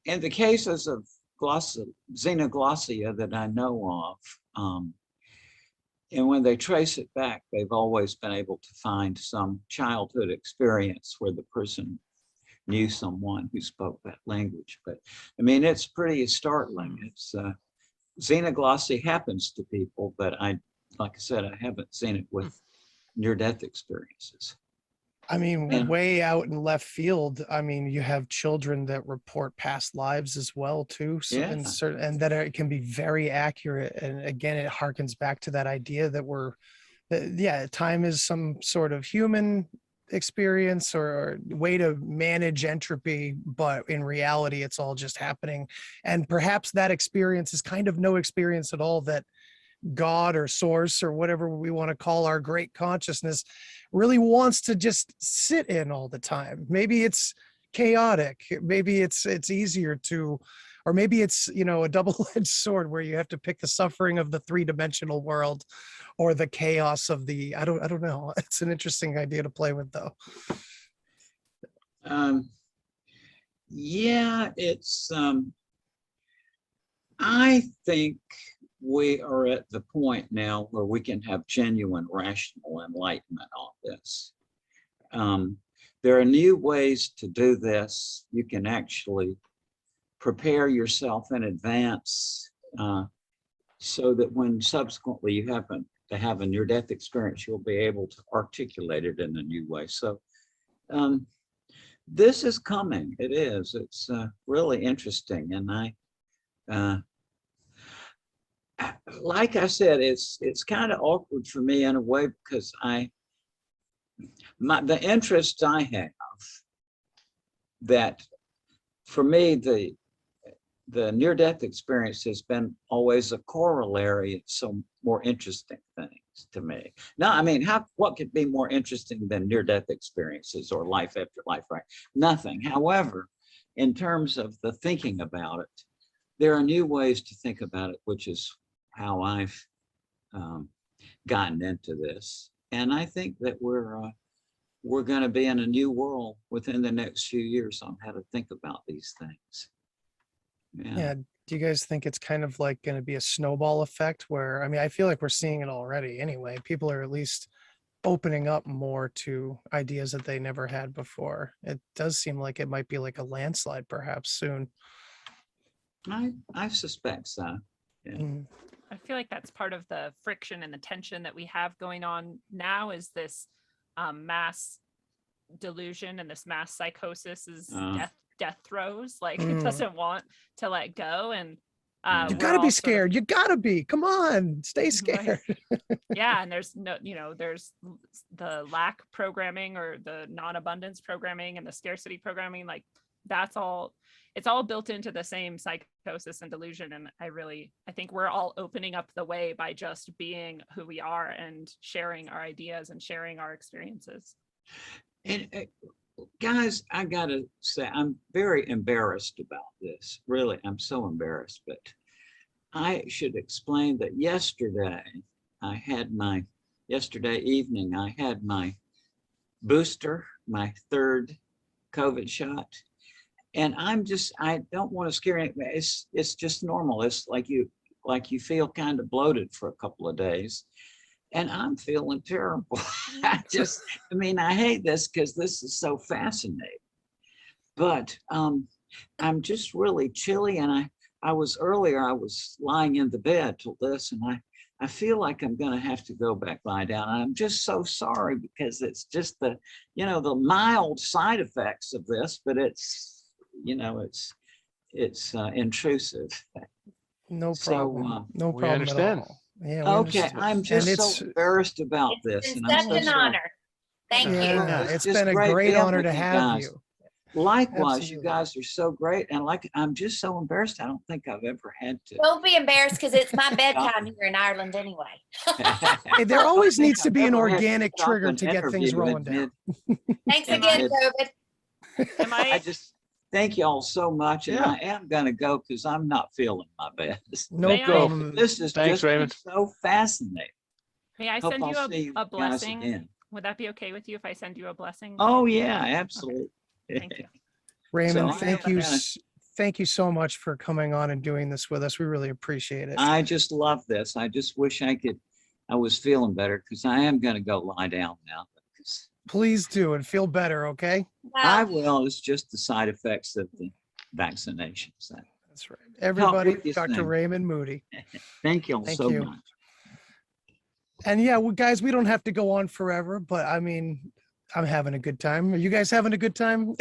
In the cases of xenoglossia that I know of, and when they trace it back, they've always been able to find some childhood experience where the person knew someone who spoke that language. But I mean, it's pretty startling. It's xenoglossia happens to people, but like I said, I haven't seen it with near-death experiences. I mean, way out in left field, I mean, you have children that report past lives as well, too. So, and that it can be very accurate. And again, it harkens back to that idea that time is some sort of human experience or way to manage entropy, but in reality, it's all just happening. And perhaps that experience is kind of no experience at all, that God or source or whatever we want to call our great consciousness really wants to just sit in all the time. Maybe it's chaotic. Maybe it's easier to, or maybe it's, a double-edged sword where you have to pick the suffering of the three-dimensional world or the chaos of the, I don't know. It's an interesting idea to play with, though. It's, I think we are at the point now where we can have genuine rational enlightenment on this. There are new ways to do this. You can actually prepare yourself in advance so that when subsequently you happen to have a near-death experience, you'll be able to articulate it in a new way. So this is coming. It is. It's really interesting. And like I said, it's kind of awkward for me in a way, because the interest I have, that for me, the near-death experience has been always a corollary of some more interesting things to me. Now, I mean, what could be more interesting than near-death experiences or life after life, right? Nothing. However, in terms of the thinking about it, there are new ways to think about it, which is how I've gotten into this. And I think that we're going to be in a new world within the next few years on how to think about these things. Yeah. Do you guys think it's kind of like going to be a snowball effect where, I mean, I feel like we're seeing it already anyway. People are at least opening up more to ideas that they never had before. It does seem like it might be like a landslide perhaps soon. I suspect so. Yeah. I feel like that's part of the friction and the tension that we have going on now, is this mass delusion and this mass psychosis is death throes. Like it doesn't want to let go. And you gotta be scared. You gotta be. Come on, stay scared. Right. Yeah, and there's there's the lack programming or the non-abundance programming and the scarcity programming. Like that's all. It's all built into the same psychosis and delusion. And I think we're all opening up the way by just being who we are and sharing our ideas and sharing our experiences. And guys, I gotta say, I'm very embarrassed about this. Really, I'm so embarrassed, but I should explain that yesterday evening, I had my booster, my third COVID shot. And I don't want to scare anybody. It's just normal. It's like you feel kind of bloated for a couple of days. and I'm feeling terrible. I hate this because this is so fascinating. But I'm just really chilly, and I was lying in the bed till this, and I feel like I'm going to have to go back lie down. I'm just so sorry because it's just the mild side effects of this, but it's intrusive. No So, problem. No we problem understand. at all. Yeah, we okay, understand. I'm And just it's so embarrassed about this, It's and such I'm so an sorry. honor. Thank you. yeah, It's it's just been a great great being honor with to you have guys. you. Likewise, you Absolutely. guys are so great, and I'm just so embarrassed. I don't think I've ever had to. Don't be embarrassed because it's my bedtime here in Ireland anyway. Hey, there always think needs to I've be an ever had to organic stop trigger an to get things interview rolling down. Thanks Am again, I- COVID. Am I I just thank you all so much, and Yeah. I am gonna go because I'm not feeling my best. No May I- problem. This is Thanks, just been Raymond. so fascinating. may I Hope send you I'll see you a guys blessing? again. Would that be okay with you if I send you a blessing? Oh yeah, absolutely. Thank you. Raymond, So thank you so much for coming on and doing this with us. We really appreciate it. I just love this. I just wish I was feeling better because I am gonna go lie down now. Because Please do and feel better, okay? I will. It's just the side effects of the vaccinations. That's right. Everybody, with you Dr. soon. Raymond Moody. Thank you all Thank so you. much. And yeah, well, guys, we don't have to go on forever, but I mean, I'm having a good time. Are you guys having a good time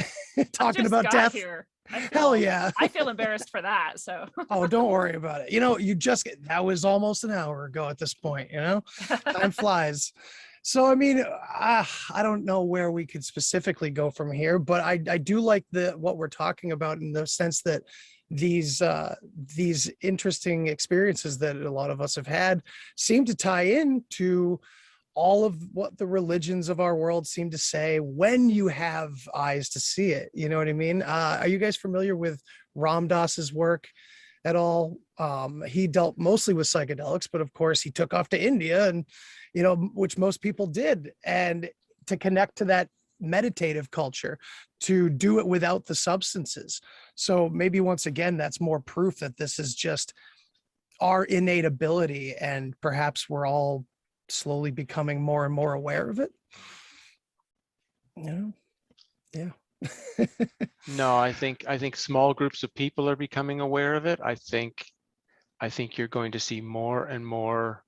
talking Just about got death? here. Hell yeah. I feel embarrassed for that. So Oh, don't worry about it. That was almost an hour ago at this point, time flies. So, I mean, I don't know where we could specifically go from here, but I do like what we're talking about in the sense that these interesting experiences that a lot of us have had seem to tie into all of what the religions of our world seem to say when you have eyes to see it. You know what I mean? Are you guys familiar with Ram Dass's work at all? He dealt mostly with psychedelics, but of course he took off to India and, which most people did. And to connect to that meditative culture, to do it without the substances. So maybe once again, that's more proof that this is just our innate ability, and perhaps we're all slowly becoming more and more aware of it. Yeah. No, I think small groups of people are becoming aware of it. I think you're going to see more and more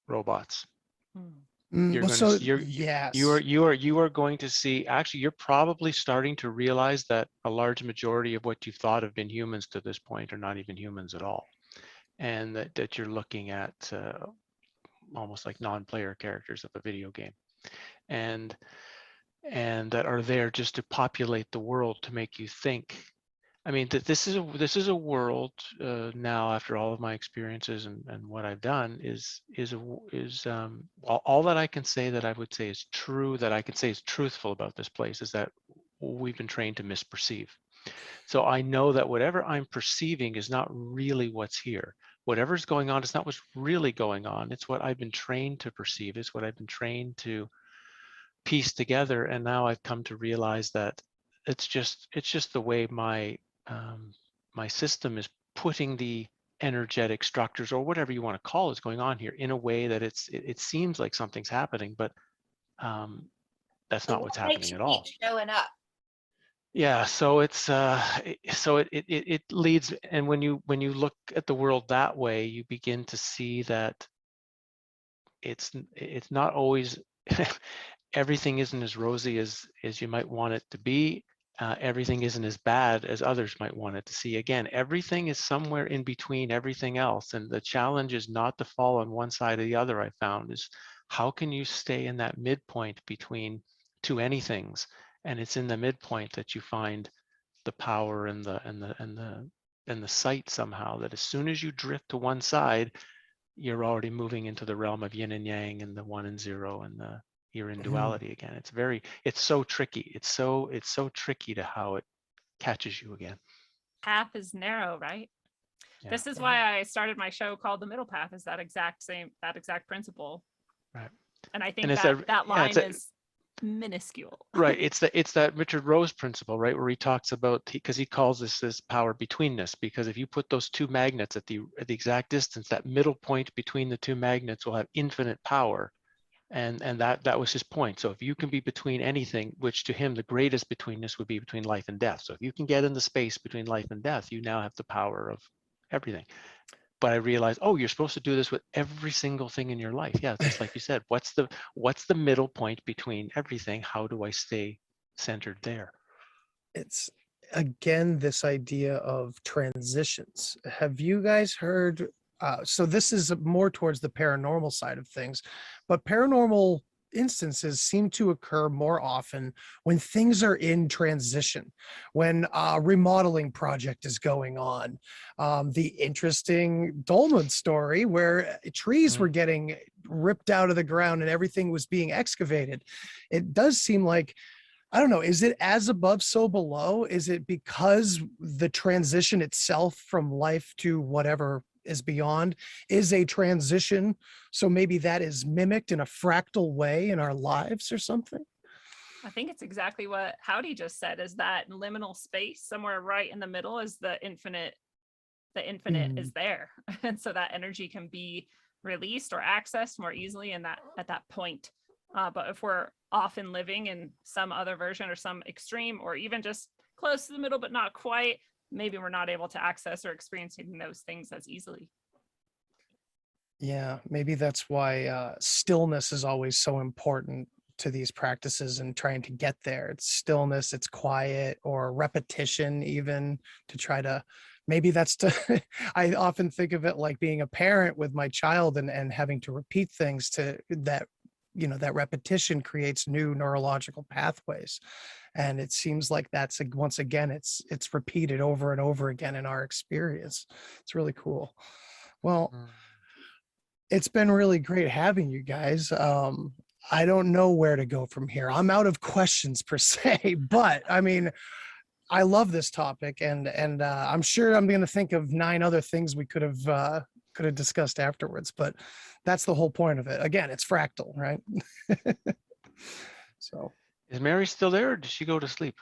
robots. You're going to see, yes. you are going to see, actually, you're probably starting to realize that a large majority of what you thought have been humans to this point are not even humans at all. And that you're looking at almost like non-player characters of a video game, and that are there just to populate the world to make you think. I mean, that this is a world now, after all of my experiences and what I've done, is all that I can say that I would say is true, that I can say is truthful about this place, is that we've been trained to misperceive. So I know that whatever I'm perceiving is not really what's here. Whatever's going on is not what's really going on. It's what I've been trained to perceive. It's what I've been trained to piece together. And now I've come to realize that it's just the way my system is putting the energetic structures, or whatever you want to call it, is going on here in a way that it seems like something's happening, but that's not what's happening at all. Showing up. Yeah, so it's it leads, and when you look at the world that way, you begin to see that it's not always everything isn't as rosy as you might want it to be. Everything isn't as bad as others might want it to see. Again, everything is somewhere in between everything else, and the challenge is not to fall on one side or the other. I found is how can you stay in that midpoint between two anythings. And it's in the midpoint that you find the power and the sight somehow, that as soon as you drift to one side, you're already moving into the realm of yin and yang and the one and zero, and you're in duality again. It's so tricky. It's so tricky to how it catches you again. Path is narrow, right? Yeah. This is why I started my show called The Middle Path, is that exact principle. Right. And I think And that line is minuscule. Right. It's that Richard Rose principle, right, where he talks about, because he calls this power betweenness, because if you put those two magnets at the exact distance, that middle point between the two magnets will have infinite power. And that was his point. So if you can be between anything, which to him the greatest betweenness would be between life and death. So if you can get in the space between life and death, you now have the power of everything. But I realized, oh, you're supposed to do this with every single thing in your life. Yeah, just like you said, what's the middle point between everything? How do I stay centered there? It's again this idea of transitions. Have you guys heard? So this is more towards the paranormal side of things, but paranormal instances seem to occur more often when things are in transition, when a remodeling project is going on. The interesting Dolman story where trees were getting ripped out of the ground and everything was being excavated. It does seem like, I don't know, is it as above, so below? Is it because the transition itself from life to whatever is beyond is a transition? So maybe that is mimicked in a fractal way in our lives or something? I think it's exactly what Howdie just said, is that liminal space somewhere right in the middle is the infinite. The infinite is there. And so that energy can be released or accessed more easily in that at that point. But if we're often living in some other version or some extreme, or even just close to the middle, but not quite, maybe we're not able to access or experiencing those things as easily. Yeah, maybe that's why stillness is always so important to these practices and trying to get there. It's stillness, it's quiet, or repetition, even to try to, maybe that's to, I often think of it like being a parent with my child and having to repeat things to that, you know, that repetition creates new neurological pathways. And it seems like that's, once again, it's repeated over and over again in our experience. It's really cool. Well, it's been really great having you guys. I don't know where to go from here. I'm out of questions per se, but I mean, I love this topic, and I'm sure I'm going to think of 9 other things we could have discussed afterwards, but that's the whole point of it. Again, it's fractal, right? So is Mary still there, or did she go to sleep?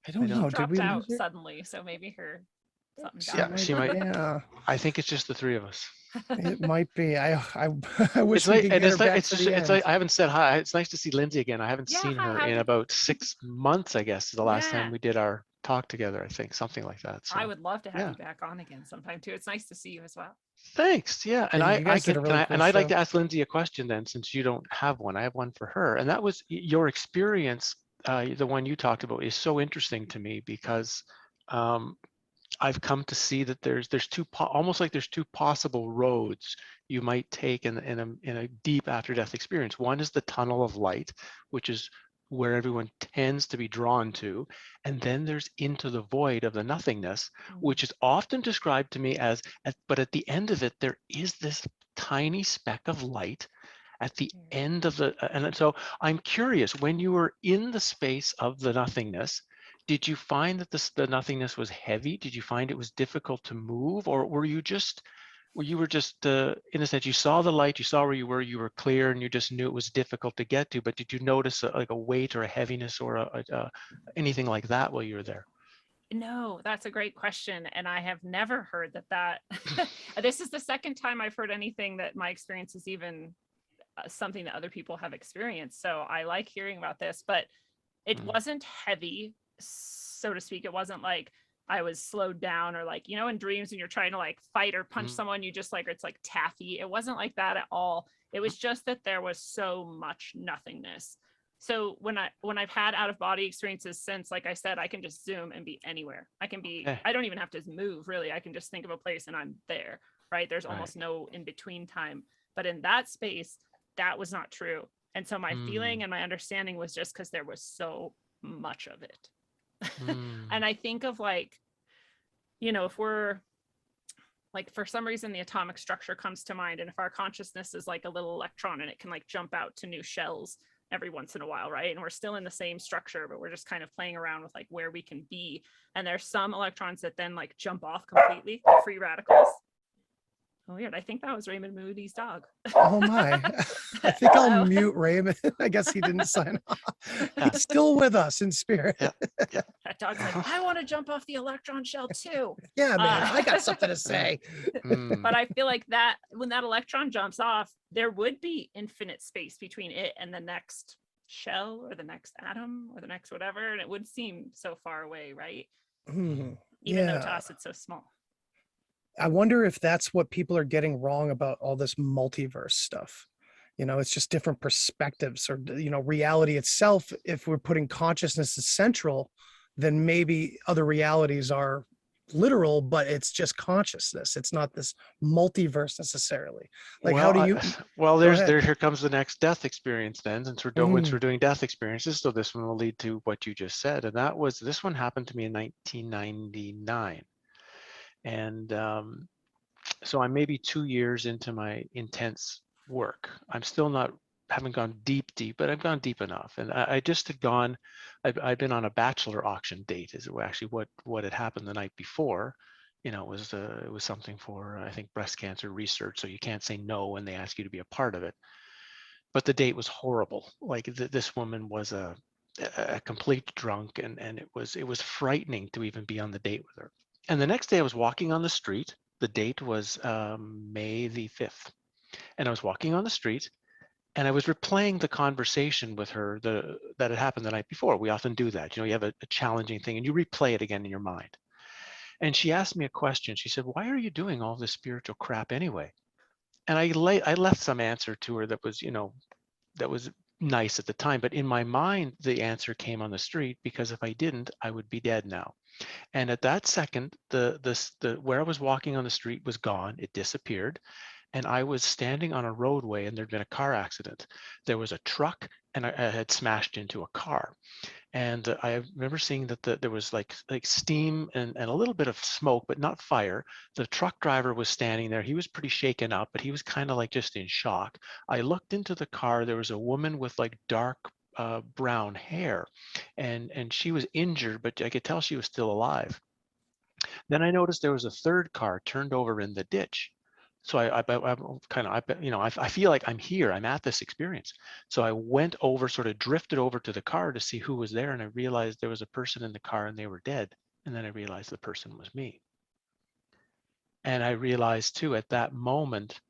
I don't know. Did Dropped we out lose her? suddenly, so maybe her something Yeah, she might. Yeah, I think it's just the three of us. it might be. I wish It's we like, could and get her it's like, back it's to just, the it's end. like, I haven't said hi. It's nice to see Lindsay again. I haven't Yeah, seen hi, her how in you about 6 months, I guess, is the last Yeah. time we did our talk together, I think, something like that. So I would love to have yeah. you back on again sometime too. It's nice to see you as well. Thanks. Yeah. And Yeah, you guys did a really cool and I'd like show. to ask Lindsay a question then, since you don't have one. I have one for her. And that was your experience. The one you talked about is so interesting to me because I've come to see that there's almost like there's two possible roads you might take in a deep after death experience. One is the tunnel of light, which is where everyone tends to be drawn to, and then there's into the void of the nothingness, which is often described to me as but at the end of it there is this tiny speck of light at the end of the and so I'm curious, when you were in the space of the nothingness, did you find that the nothingness was heavy? Did you find it was difficult to move, or were you just in a sense, you saw the light, you saw where you were clear, and you just knew it was difficult to get to, but did you notice like a weight or a heaviness or anything like that while you were there? No, that's a great question. And I have never heard that this is the second time I've heard anything that my experience is even something that other people have experienced. So I like hearing about this, but it wasn't heavy, so to speak. It wasn't like I was slowed down, or like, you know, in dreams when you're trying to like fight or punch someone, you just like, it's like taffy. It wasn't like that at all. It was just that there was so much nothingness. So when I've had out of body experiences since, like I said, I can just zoom and be anywhere. I don't even have to move really. I can just think of a place and I'm there, right? There's almost no in between time. But in that space, that was not true. And so my feeling and my understanding was just because there was so much of it. And I think of like, you know, if we're like, for some reason, the atomic structure comes to mind. And if our consciousness is like a little electron and it can like jump out to new shells every once in a while, right? And we're still in the same structure, but we're just kind of playing around with like where we can be. And there's some electrons that then like jump off completely, like free radicals. Oh, weird. I think that was Raymond Moody's dog. Oh my. I think I'll mute Raymond. I guess he didn't sign off. He's still with us in spirit. Yeah. That dog's like, I want to jump off the electron shell too. Yeah, man, I got something to say. But I feel like that when that electron jumps off, there would be infinite space between it and the next shell or the next atom or the next whatever. And it would seem so far away, right? Even though to us it's so small. I wonder if that's what people are getting wrong about all this multiverse stuff. You know, it's just different perspectives, or, you know, reality itself. If we're putting consciousness as central, then maybe other realities are literal, but it's just consciousness. It's not this multiverse necessarily. Like, well, how do you? Here comes the next death experience then, since we're doing death experiences. So this one will lead to what you just said. And this one happened to me in 1999. And so I'm maybe 2 years into my intense work. I'm still haven't gone deep, but I've gone deep enough. And I just had gone, I'd been on a bachelor auction date is actually what had happened the night before. You know, it was something for, I think, breast cancer research. So you can't say no when they ask you to be a part of it. But the date was horrible. Like this woman was a complete drunk, and it was frightening to even be on the date with her. And the next day I was walking on the street. The date was May the 5th. And I was walking on the street and I was replaying the conversation with her that had happened the night before. We often do that. You know, you have a challenging thing and you replay it again in your mind. And she asked me a question. She said, "Why are you doing all this spiritual crap anyway?" And I left some answer to her that was, you know, that was nice at the time. But in my mind, the answer came on the street, because if I didn't, I would be dead now. And at that second, the where I was walking on the street was gone. It disappeared. And I was standing on a roadway, and there'd been a car accident. There was a truck, and I had smashed into a car. And I remember seeing that there was like steam and a little bit of smoke, but not fire. The truck driver was standing there. He was pretty shaken up, but he was kind of like just in shock. I looked into the car. There was a woman with like dark brown hair, and she was injured, but I could tell she was still alive. Then I noticed there was a third car turned over in the ditch. So I feel like I'm here, I'm at this experience. So I went over, sort of drifted over to the car to see who was there, and I realized there was a person in the car and they were dead. And then I realized the person was me. And I realized too, at that moment,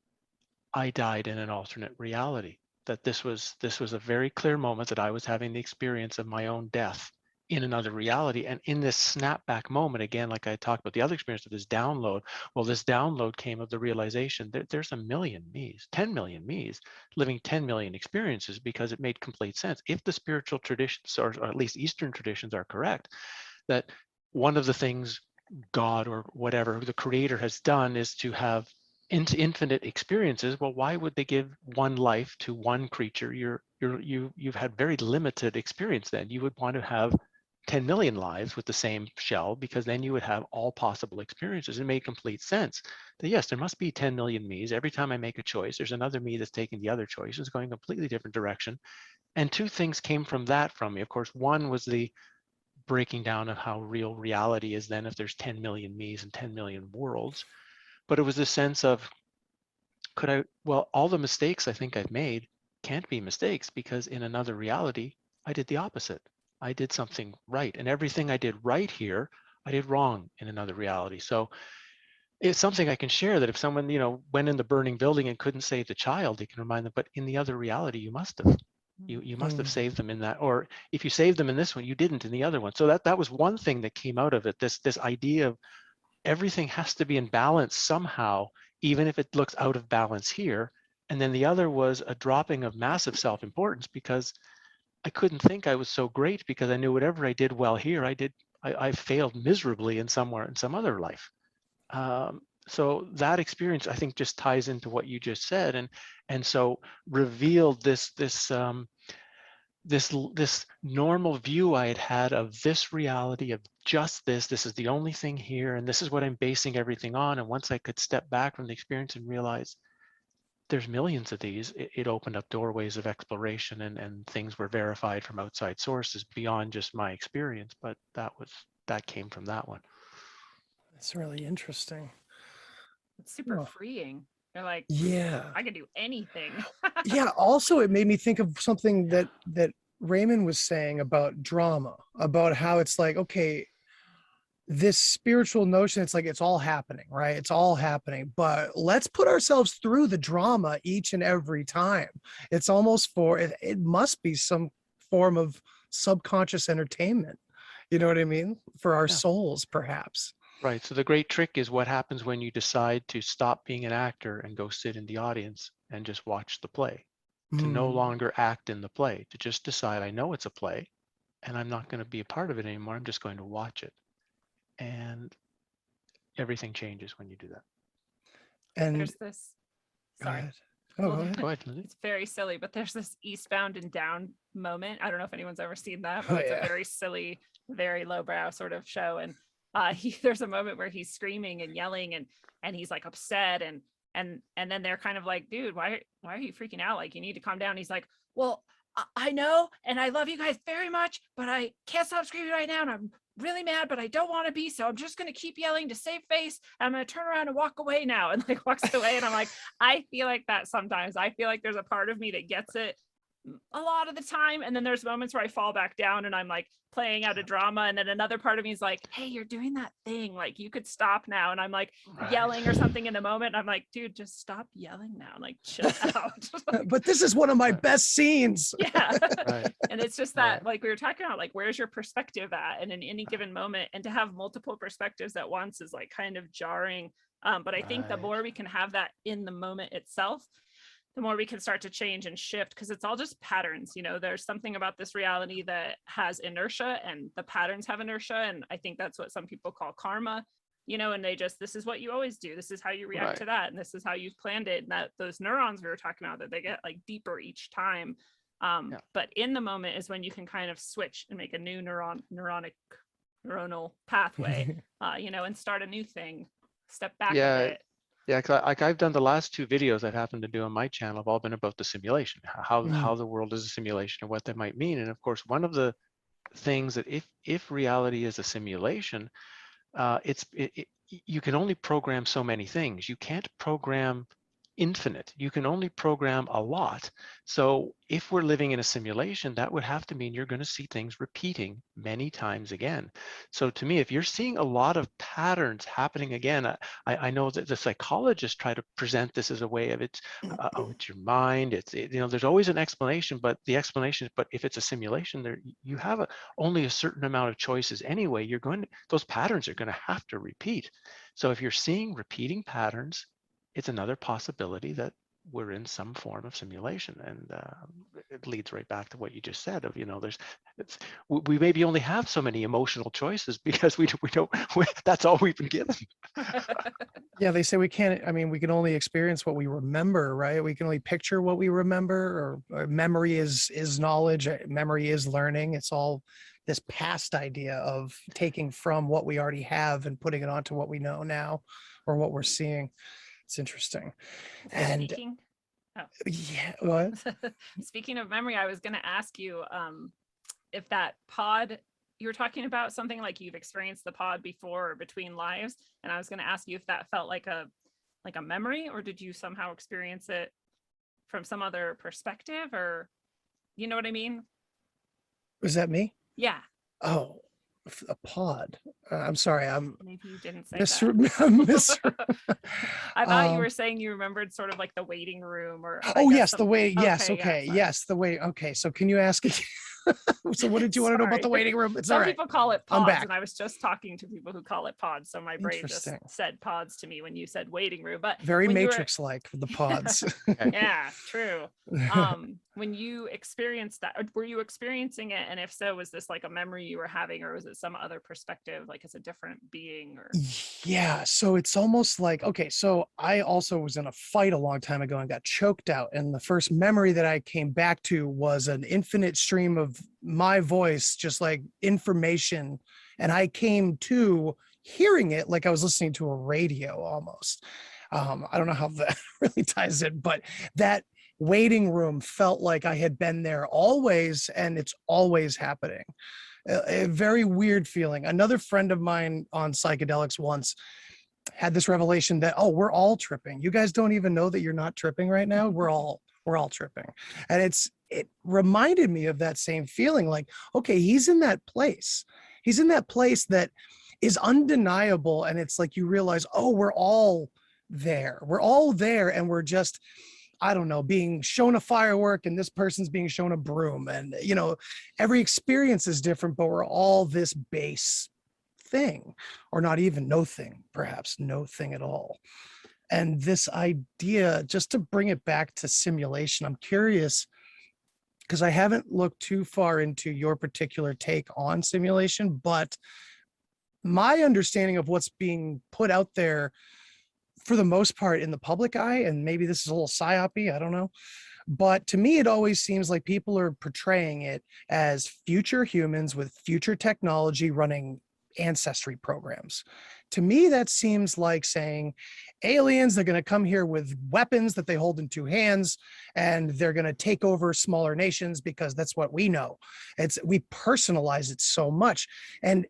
I died in an alternate reality. That this was a very clear moment that I was having the experience of my own death in another reality. And in this snapback moment, again, like I talked about the other experience of this download, well, this download came of the realization that there's a million me's, 10 million me's, living 10 million experiences, because it made complete sense. If the spiritual traditions, or at least Eastern traditions, are correct, that one of the things God or whatever the creator has done is to have infinite experiences. Well, why would they give one life to one creature? You've had very limited experience. Then you would want to have 10 million lives with the same shell, because then you would have all possible experiences. It made complete sense that yes, there must be 10 million me's. Every time I make a choice, there's another me that's taking the other choice, is going a completely different direction. And two things came from that from me. Of course, one was the breaking down of how real reality is then if there's 10 million me's and 10 million worlds. But it was a sense of, all the mistakes I think I've made can't be mistakes, because in another reality, I did the opposite. I did something right, and everything I did right here, I did wrong in another reality. So it's something I can share, that if someone, went in the burning building and couldn't save the child, they can remind them, but in the other reality, you must have. You must have saved them in that, or if you saved them in this one, you didn't in the other one. So that was one thing that came out of it, this idea of everything has to be in balance somehow, even if it looks out of balance here. And then the other was a dropping of massive self-importance, because I couldn't think I was so great, because I knew whatever I did well here, I failed miserably in some other life. So that experience, I think, just ties into what you just said, and so revealed this normal view I had had of this reality, of just this is the only thing here, and this is what I'm basing everything on. And once I could step back from the experience and realize there's millions of these, it opened up doorways of exploration, and things were verified from outside sources beyond just my experience. But that came from that one. That's really interesting. It's super Oh. freeing. You're like, Yeah. I can do anything. Yeah. Also, it made me think of something that Raymond was saying about drama, about how it's like, okay, this spiritual notion, it's like it's all happening, right? It's all happening, but let's put ourselves through the drama each and every time. It's almost it must be some form of subconscious entertainment. You know what I mean? For our Yeah. souls, perhaps. Right. So the great trick is what happens when you decide to stop being an actor and go sit in the audience and just watch the play, to no longer act in the play, to just decide, I know it's a play and I'm not going to be a part of it anymore. I'm just going to watch it. And everything changes when you do that. And There's this, go sorry. ahead. Oh, go ahead. Go ahead, Lindsay. It's very silly, but there's this Eastbound and Down moment. I don't know if anyone's ever seen that, Oh, but it's yeah. a very silly, very lowbrow sort of show. And there's a moment where he's screaming and yelling and he's like upset and then they're kind of like, dude, why are you freaking out? Like, you need to calm down. He's like, well, I know, and I love you guys very much, but I can't stop screaming right now, and I'm really mad, but I don't want to be, so I'm just going to keep yelling to save face, and I'm going to turn around and walk away now, and like walks away. And I'm like, I feel like that sometimes. I feel like there's a part of me that gets it a lot of the time, and then there's moments where I fall back down and I'm like playing out a drama, and then another part of me is like, hey, you're doing that thing, like you could stop now, and I'm like yelling or something in the moment, and I'm like, dude, just stop yelling now, like chill out. But this is one of my best scenes. Yeah. Right. And it's just that, like we were talking about, like, where's your perspective at? And in any given moment, and to have multiple perspectives at once is like kind of jarring. But I think the more we can have that in the moment itself, the more we can start to change and shift, because it's all just patterns. You know, there's something about this reality that has inertia, and the patterns have inertia. And I think that's what some people call karma, you know, and they just, this is what you always do. This is how you react to that. And this is how you've planned it. And that those neurons we were talking about, that they get like deeper each time. But in the moment is when you can kind of switch and make a new neuronal pathway, you know, and start a new thing, step back a bit. Yeah, because I've done the last two videos I've happened to do on my channel have all been about the simulation, how the world is a simulation and what that might mean. And of course, one of the things that if reality is a simulation, you can only program so many things. You can't program infinite. You can only program a lot. So if we're living in a simulation, that would have to mean you're going to see things repeating many times again. So to me, if you're seeing a lot of patterns happening again, I know that the psychologists try to present this as a way of it's your mind. You know, there's always an explanation, but the explanation is, but if it's a simulation, you have only a certain amount of choices anyway. Those patterns are going to have to repeat. So if you're seeing repeating patterns, it's another possibility that we're in some form of simulation. And it leads right back to what you just said of, you know, we maybe only have so many emotional choices because we don't that's all we've been given. Yeah, they say we can only experience what we remember, right? We can only picture what we remember, or memory is knowledge, memory is learning. It's all this past idea of taking from what we already have and putting it onto what we know now, or what we're seeing. It's interesting. And yeah, what? Speaking of memory, I was going to ask you if that pod, you were talking about something like you've experienced the pod before or between lives, and I was going to ask you if that felt like a memory, or did you somehow experience it from some other perspective, or you know what I mean? Was that me? Yeah. Oh, a pod. I'm sorry. Maybe you didn't say that. I thought you were saying you remembered sort of like the waiting room, or yes, the way. Yes, okay. Yes, the way. Okay, so can you ask again? So what did you want to know about the waiting room? It's Some all right. people call it pods, I'm back. and I was just talking to people who call it pods, so my brain just said pods to me when you said waiting room. But very Matrix-like, the pods. Yeah, true. When you experienced that, were you experiencing it? And if so, was this like a memory you were having, or was it some other perspective, like as a different being? Or yeah, so it's almost like, okay, so I also was in a fight a long time ago and got choked out, and the first memory that I came back to was an infinite stream of my voice, just like information, and I came to hearing it like I was listening to a radio almost. I don't know how that really ties in, but that waiting room felt like I had been there always, and it's always happening. A very weird feeling. Another friend of mine on psychedelics once had this revelation that, oh, we're all tripping. You guys don't even know that you're not tripping right now. We're all tripping. And it reminded me of that same feeling, like, okay, he's in that place. He's in that place that is undeniable. And it's like, you realize, oh, we're all there. We're all there. And we're just, I don't know, being shown a firework and this person's being shown a broom. And, you know, every experience is different, but we're all this base thing, or not even no thing, perhaps no thing at all. And this idea, just to bring it back to simulation, I'm curious, because I haven't looked too far into your particular take on simulation, but my understanding of what's being put out there for the most part in the public eye, and maybe this is a little psyopy, I don't know, but to me, it always seems like people are portraying it as future humans with future technology running ancestry programs. To me, that seems like saying aliens are going to come here with weapons that they hold in two hands, and they're going to take over smaller nations because that's what we know. We personalize it so much. And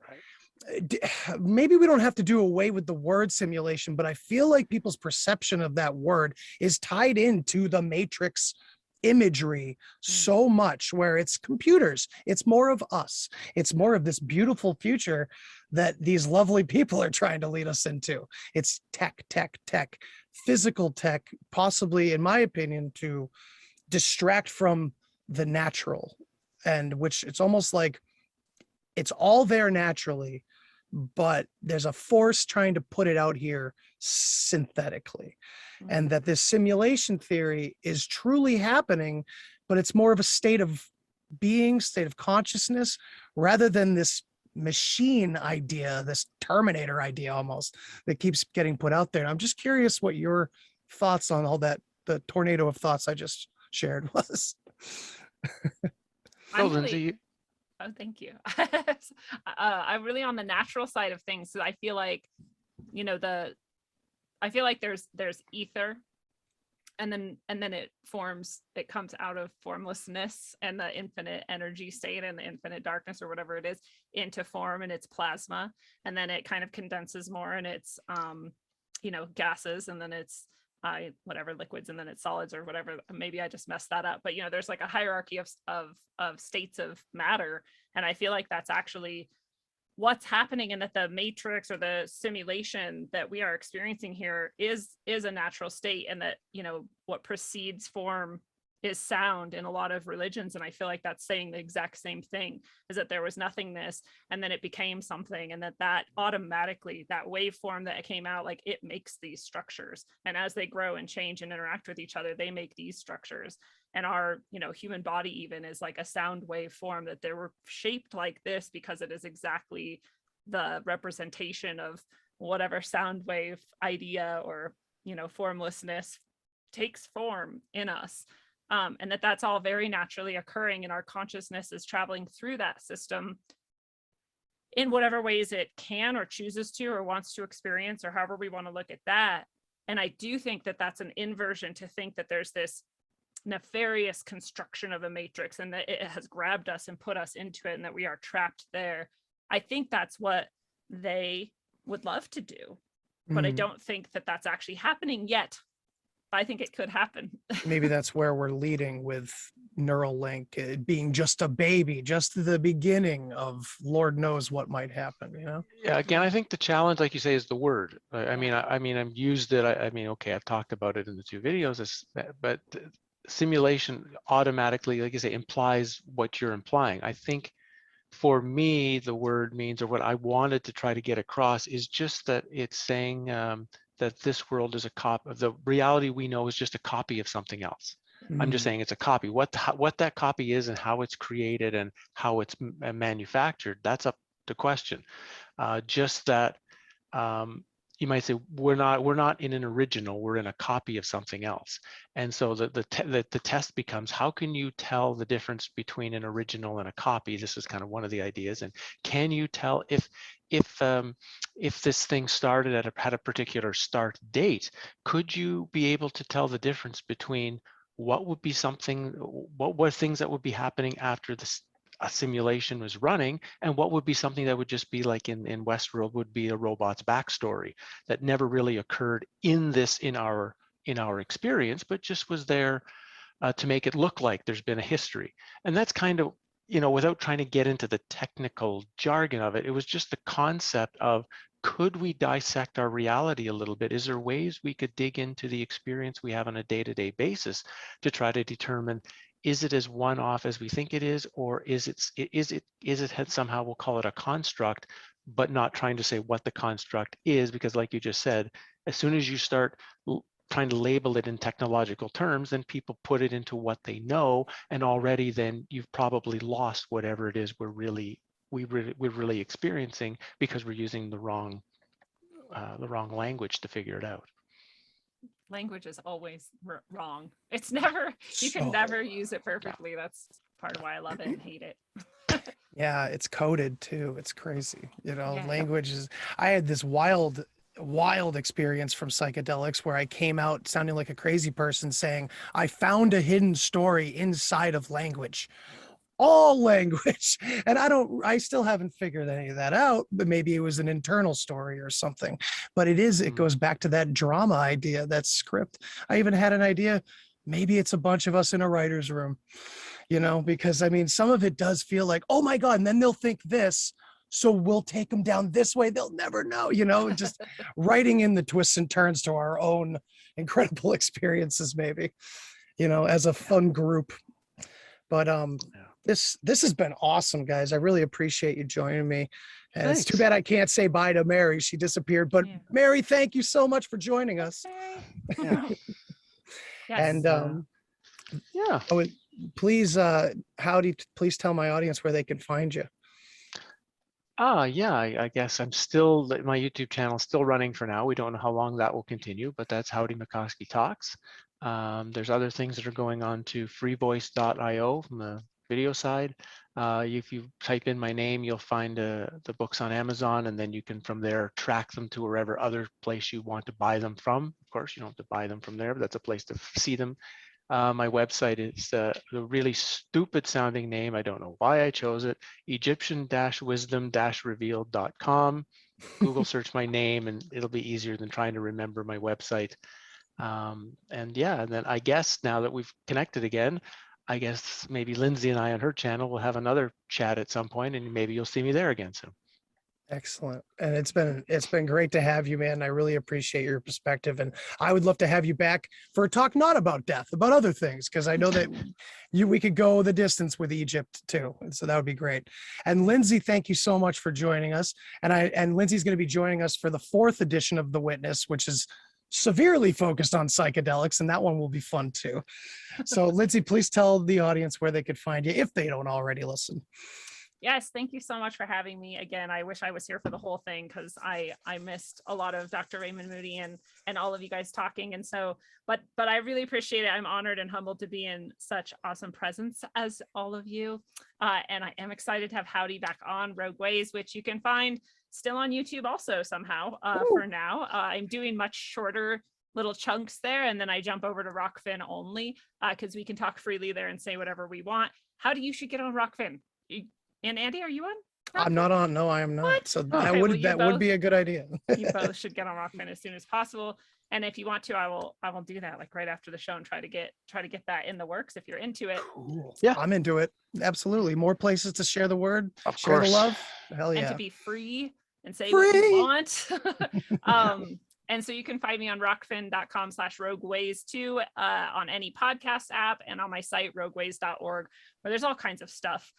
maybe we don't have to do away with the word simulation, but I feel like people's perception of that word is tied into the Matrix imagery so much, where it's computers, it's more of us, it's more of this beautiful future that these lovely people are trying to lead us into. It's tech, physical tech, possibly, in my opinion, to distract from the natural, and which it's almost like it's all there naturally, but there's a force trying to put it out here synthetically. And that this simulation theory is truly happening, but it's more of a state of being, state of consciousness, rather than this machine idea, this Terminator idea almost, that keeps getting put out there. And I'm just curious what your thoughts on all that, the tornado of thoughts I just shared was. Lindsay. Oh, thank you. I'm really on the natural side of things. So I feel like, you know, I feel like there's ether, and then it comes out of formlessness and the infinite energy state and the infinite darkness, or whatever it is, into form, and it's plasma. And then it kind of condenses more, and it's, you know, gases, and then it's whatever, liquids, and then it's solids, or whatever. Maybe I just messed that up, but, you know, there's like a hierarchy of states of matter. And I feel like that's actually what's happening, and that the matrix, or the simulation that we are experiencing here, is a natural state, and that, you know, what precedes form is sound in a lot of religions. And I feel like that's saying the exact same thing, is that there was nothingness, and then it became something, and that automatically, that waveform that came out, like, it makes these structures, and as they grow and change and interact with each other, they make these structures. And our, you know, human body even is like a sound wave form, that they were shaped like this because it is exactly the representation of whatever sound wave idea, or, you know, formlessness takes form in us. And that's all very naturally occurring, and our consciousness is traveling through that system in whatever ways it can, or chooses to, or wants to experience, or however we want to look at that. And I do think that that's an inversion to think that there's this nefarious construction of a matrix, and that it has grabbed us and put us into it, and that we are trapped there. I think that's what they would love to do, but I don't think that that's actually happening yet. I think it could happen. Maybe that's where we're leading with Neuralink being just a baby, just the beginning of Lord knows what might happen, you know? Yeah, again, I think the challenge, like you say, is the word. I mean, I've used it. I mean, okay, I've talked about it in the two videos, but simulation automatically, like you say, implies what you're implying. I think for me, the word means, or what I wanted to try to get across, is just that it's saying that this world is a copy of the reality we know, is just a copy of something else. I'm just saying it's a copy. What that copy is, and how it's created, and how it's manufactured, that's up to question. Just that you might say we're not in an original, we're in a copy of something else. And so the test becomes, how can you tell the difference between an original and a copy? This is kind of one of the ideas. And can you tell if this thing started had a particular start date, could you be able to tell the difference between what would be something, what were things that would be happening after a simulation was running, and what would be something that would just be like in Westworld would be a robot's backstory that never really occurred in our experience, but just was there to make it look like there's been a history. And that's kind of, without trying to get into the technical jargon of it, it was just the concept of, could we dissect our reality a little bit? Is there ways we could dig into the experience we have on a day-to-day basis to try to determine, is it as one-off as we think it is, or is it somehow, we'll call it a construct, but not trying to say what the construct is, because like you just said, as soon as you start trying to label it in technological terms, then people put it into what they know, and already then you've probably lost whatever it is we're really experiencing, because we're using the wrong language to figure it out. Language is always wrong. It's never, you can never use it perfectly. That's part of why I love it and hate it. Yeah, it's coded too. It's crazy. Yeah. Language is, I had this wild experience from psychedelics where I came out sounding like a crazy person saying, I found a hidden story inside of language. All language. And I still haven't figured any of that out, but maybe it was an internal story or something. But it goes back to that drama idea, that script. I even had an idea, maybe it's a bunch of us in a writer's room, because I mean, some of it does feel like, oh my God, and then they'll think this, so we'll take them down this way. They'll never know, just writing in the twists and turns to our own incredible experiences, maybe, as a fun group. But this has been awesome, guys. I really appreciate you joining me. And it's too bad I can't say bye to Mary. She disappeared. But Mary, thank you so much for joining us. Yeah. And please, Howdie, please tell my audience where they can find you. I guess my YouTube channel is still running for now. We don't know how long that will continue, but that's Howdie Mickoski Talks. There's other things that are going on to freevoice.io from the video side. If you type in my name, you'll find the books on Amazon, and then you can from there track them to wherever other place you want to buy them from. Of course, you don't have to buy them from there, but that's a place to see them. My website is the really stupid sounding name. I don't know why I chose it. Egyptian-wisdom-revealed.com. Google search my name and it'll be easier than trying to remember my website. And then I guess now that we've connected again, I guess maybe Lindsey and I on her channel will have another chat at some point, and maybe you'll see me there again soon. Excellent. And it's been great to have you, man. I really appreciate your perspective, and I would love to have you back for a talk not about death, about other things, because I know that we could go the distance with Egypt too, and so that would be great. And Lindsey, thank you so much for joining us. And Lindsey's going to be joining us for the 4th edition of The Witness, which is severely focused on psychedelics, and that one will be fun too. So Lindsey, please tell the audience where they could find you if they don't already listen. Yes, thank you so much for having me again. I wish I was here for the whole thing, because I missed a lot of Dr. Raymond Moody and all of you guys talking. And so, but I really appreciate it. I'm honored and humbled to be in such awesome presence as all of you. And I am excited to have Howdie back on Rogue Ways, which you can find still on YouTube also somehow for now. I'm doing much shorter little chunks there, and then I jump over to Rockfin only because we can talk freely there and say whatever we want. Howdie, you should get on Rockfin. And Andy, are you on? I'm not on. No, I am not. What? So that would be a good idea. You both should get on Rockfin as soon as possible. And if you want to, I will do that like right after the show and try to get that in the works if you're into it. Cool. Yeah, I'm into it. Absolutely. More places to share the word, share the love. Hell yeah. And to be free and say what you want. And so you can find me on rockfin.com/rogueways2 on any podcast app, and on my site, rogueways.org, where there's all kinds of stuff.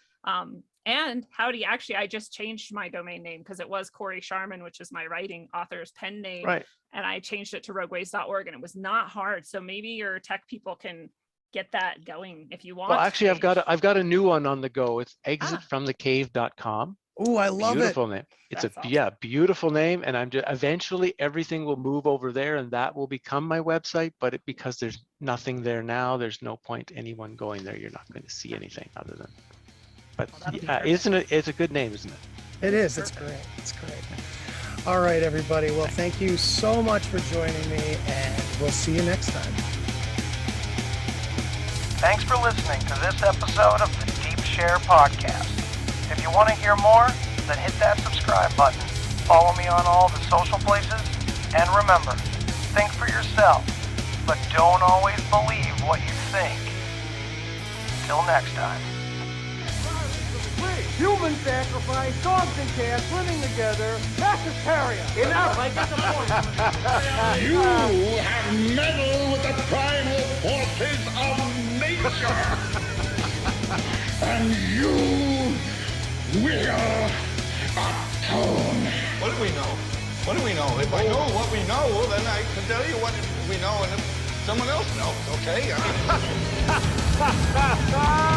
And Howdie, actually, I just changed my domain name because it was Corey Scharmyn, which is my writing author's pen name. Right. And I changed it to rogueways.org, and it was not hard. So maybe your tech people can get that going if you want. Well, actually, I've got a new one on the go. It's exitfromthecave.com. Oh, I love beautiful name. It's awesome. Beautiful name. And I'm just eventually everything will move over there, and that will become my website. But because there's nothing there now, there's no point anyone going there. You're not going to see anything other than. But isn't it? It's a good name, isn't it? It is. It's great. It's great. All right, everybody. Well, thank you so much for joining me, and we'll see you next time. Thanks for listening to this episode of The Deep Share podcast. If you want to hear more, then hit that subscribe button. Follow me on all the social places. And remember, think for yourself, but don't always believe what you think. Till next time. Human sacrifice, dogs and cats living together, that's hysteria. Enough, I get the point. You have meddled with the primal forces of nature. And you will atone. What do we know? What do we know? If I know what we know, then I can tell you what we know, and if someone else knows, okay? I mean...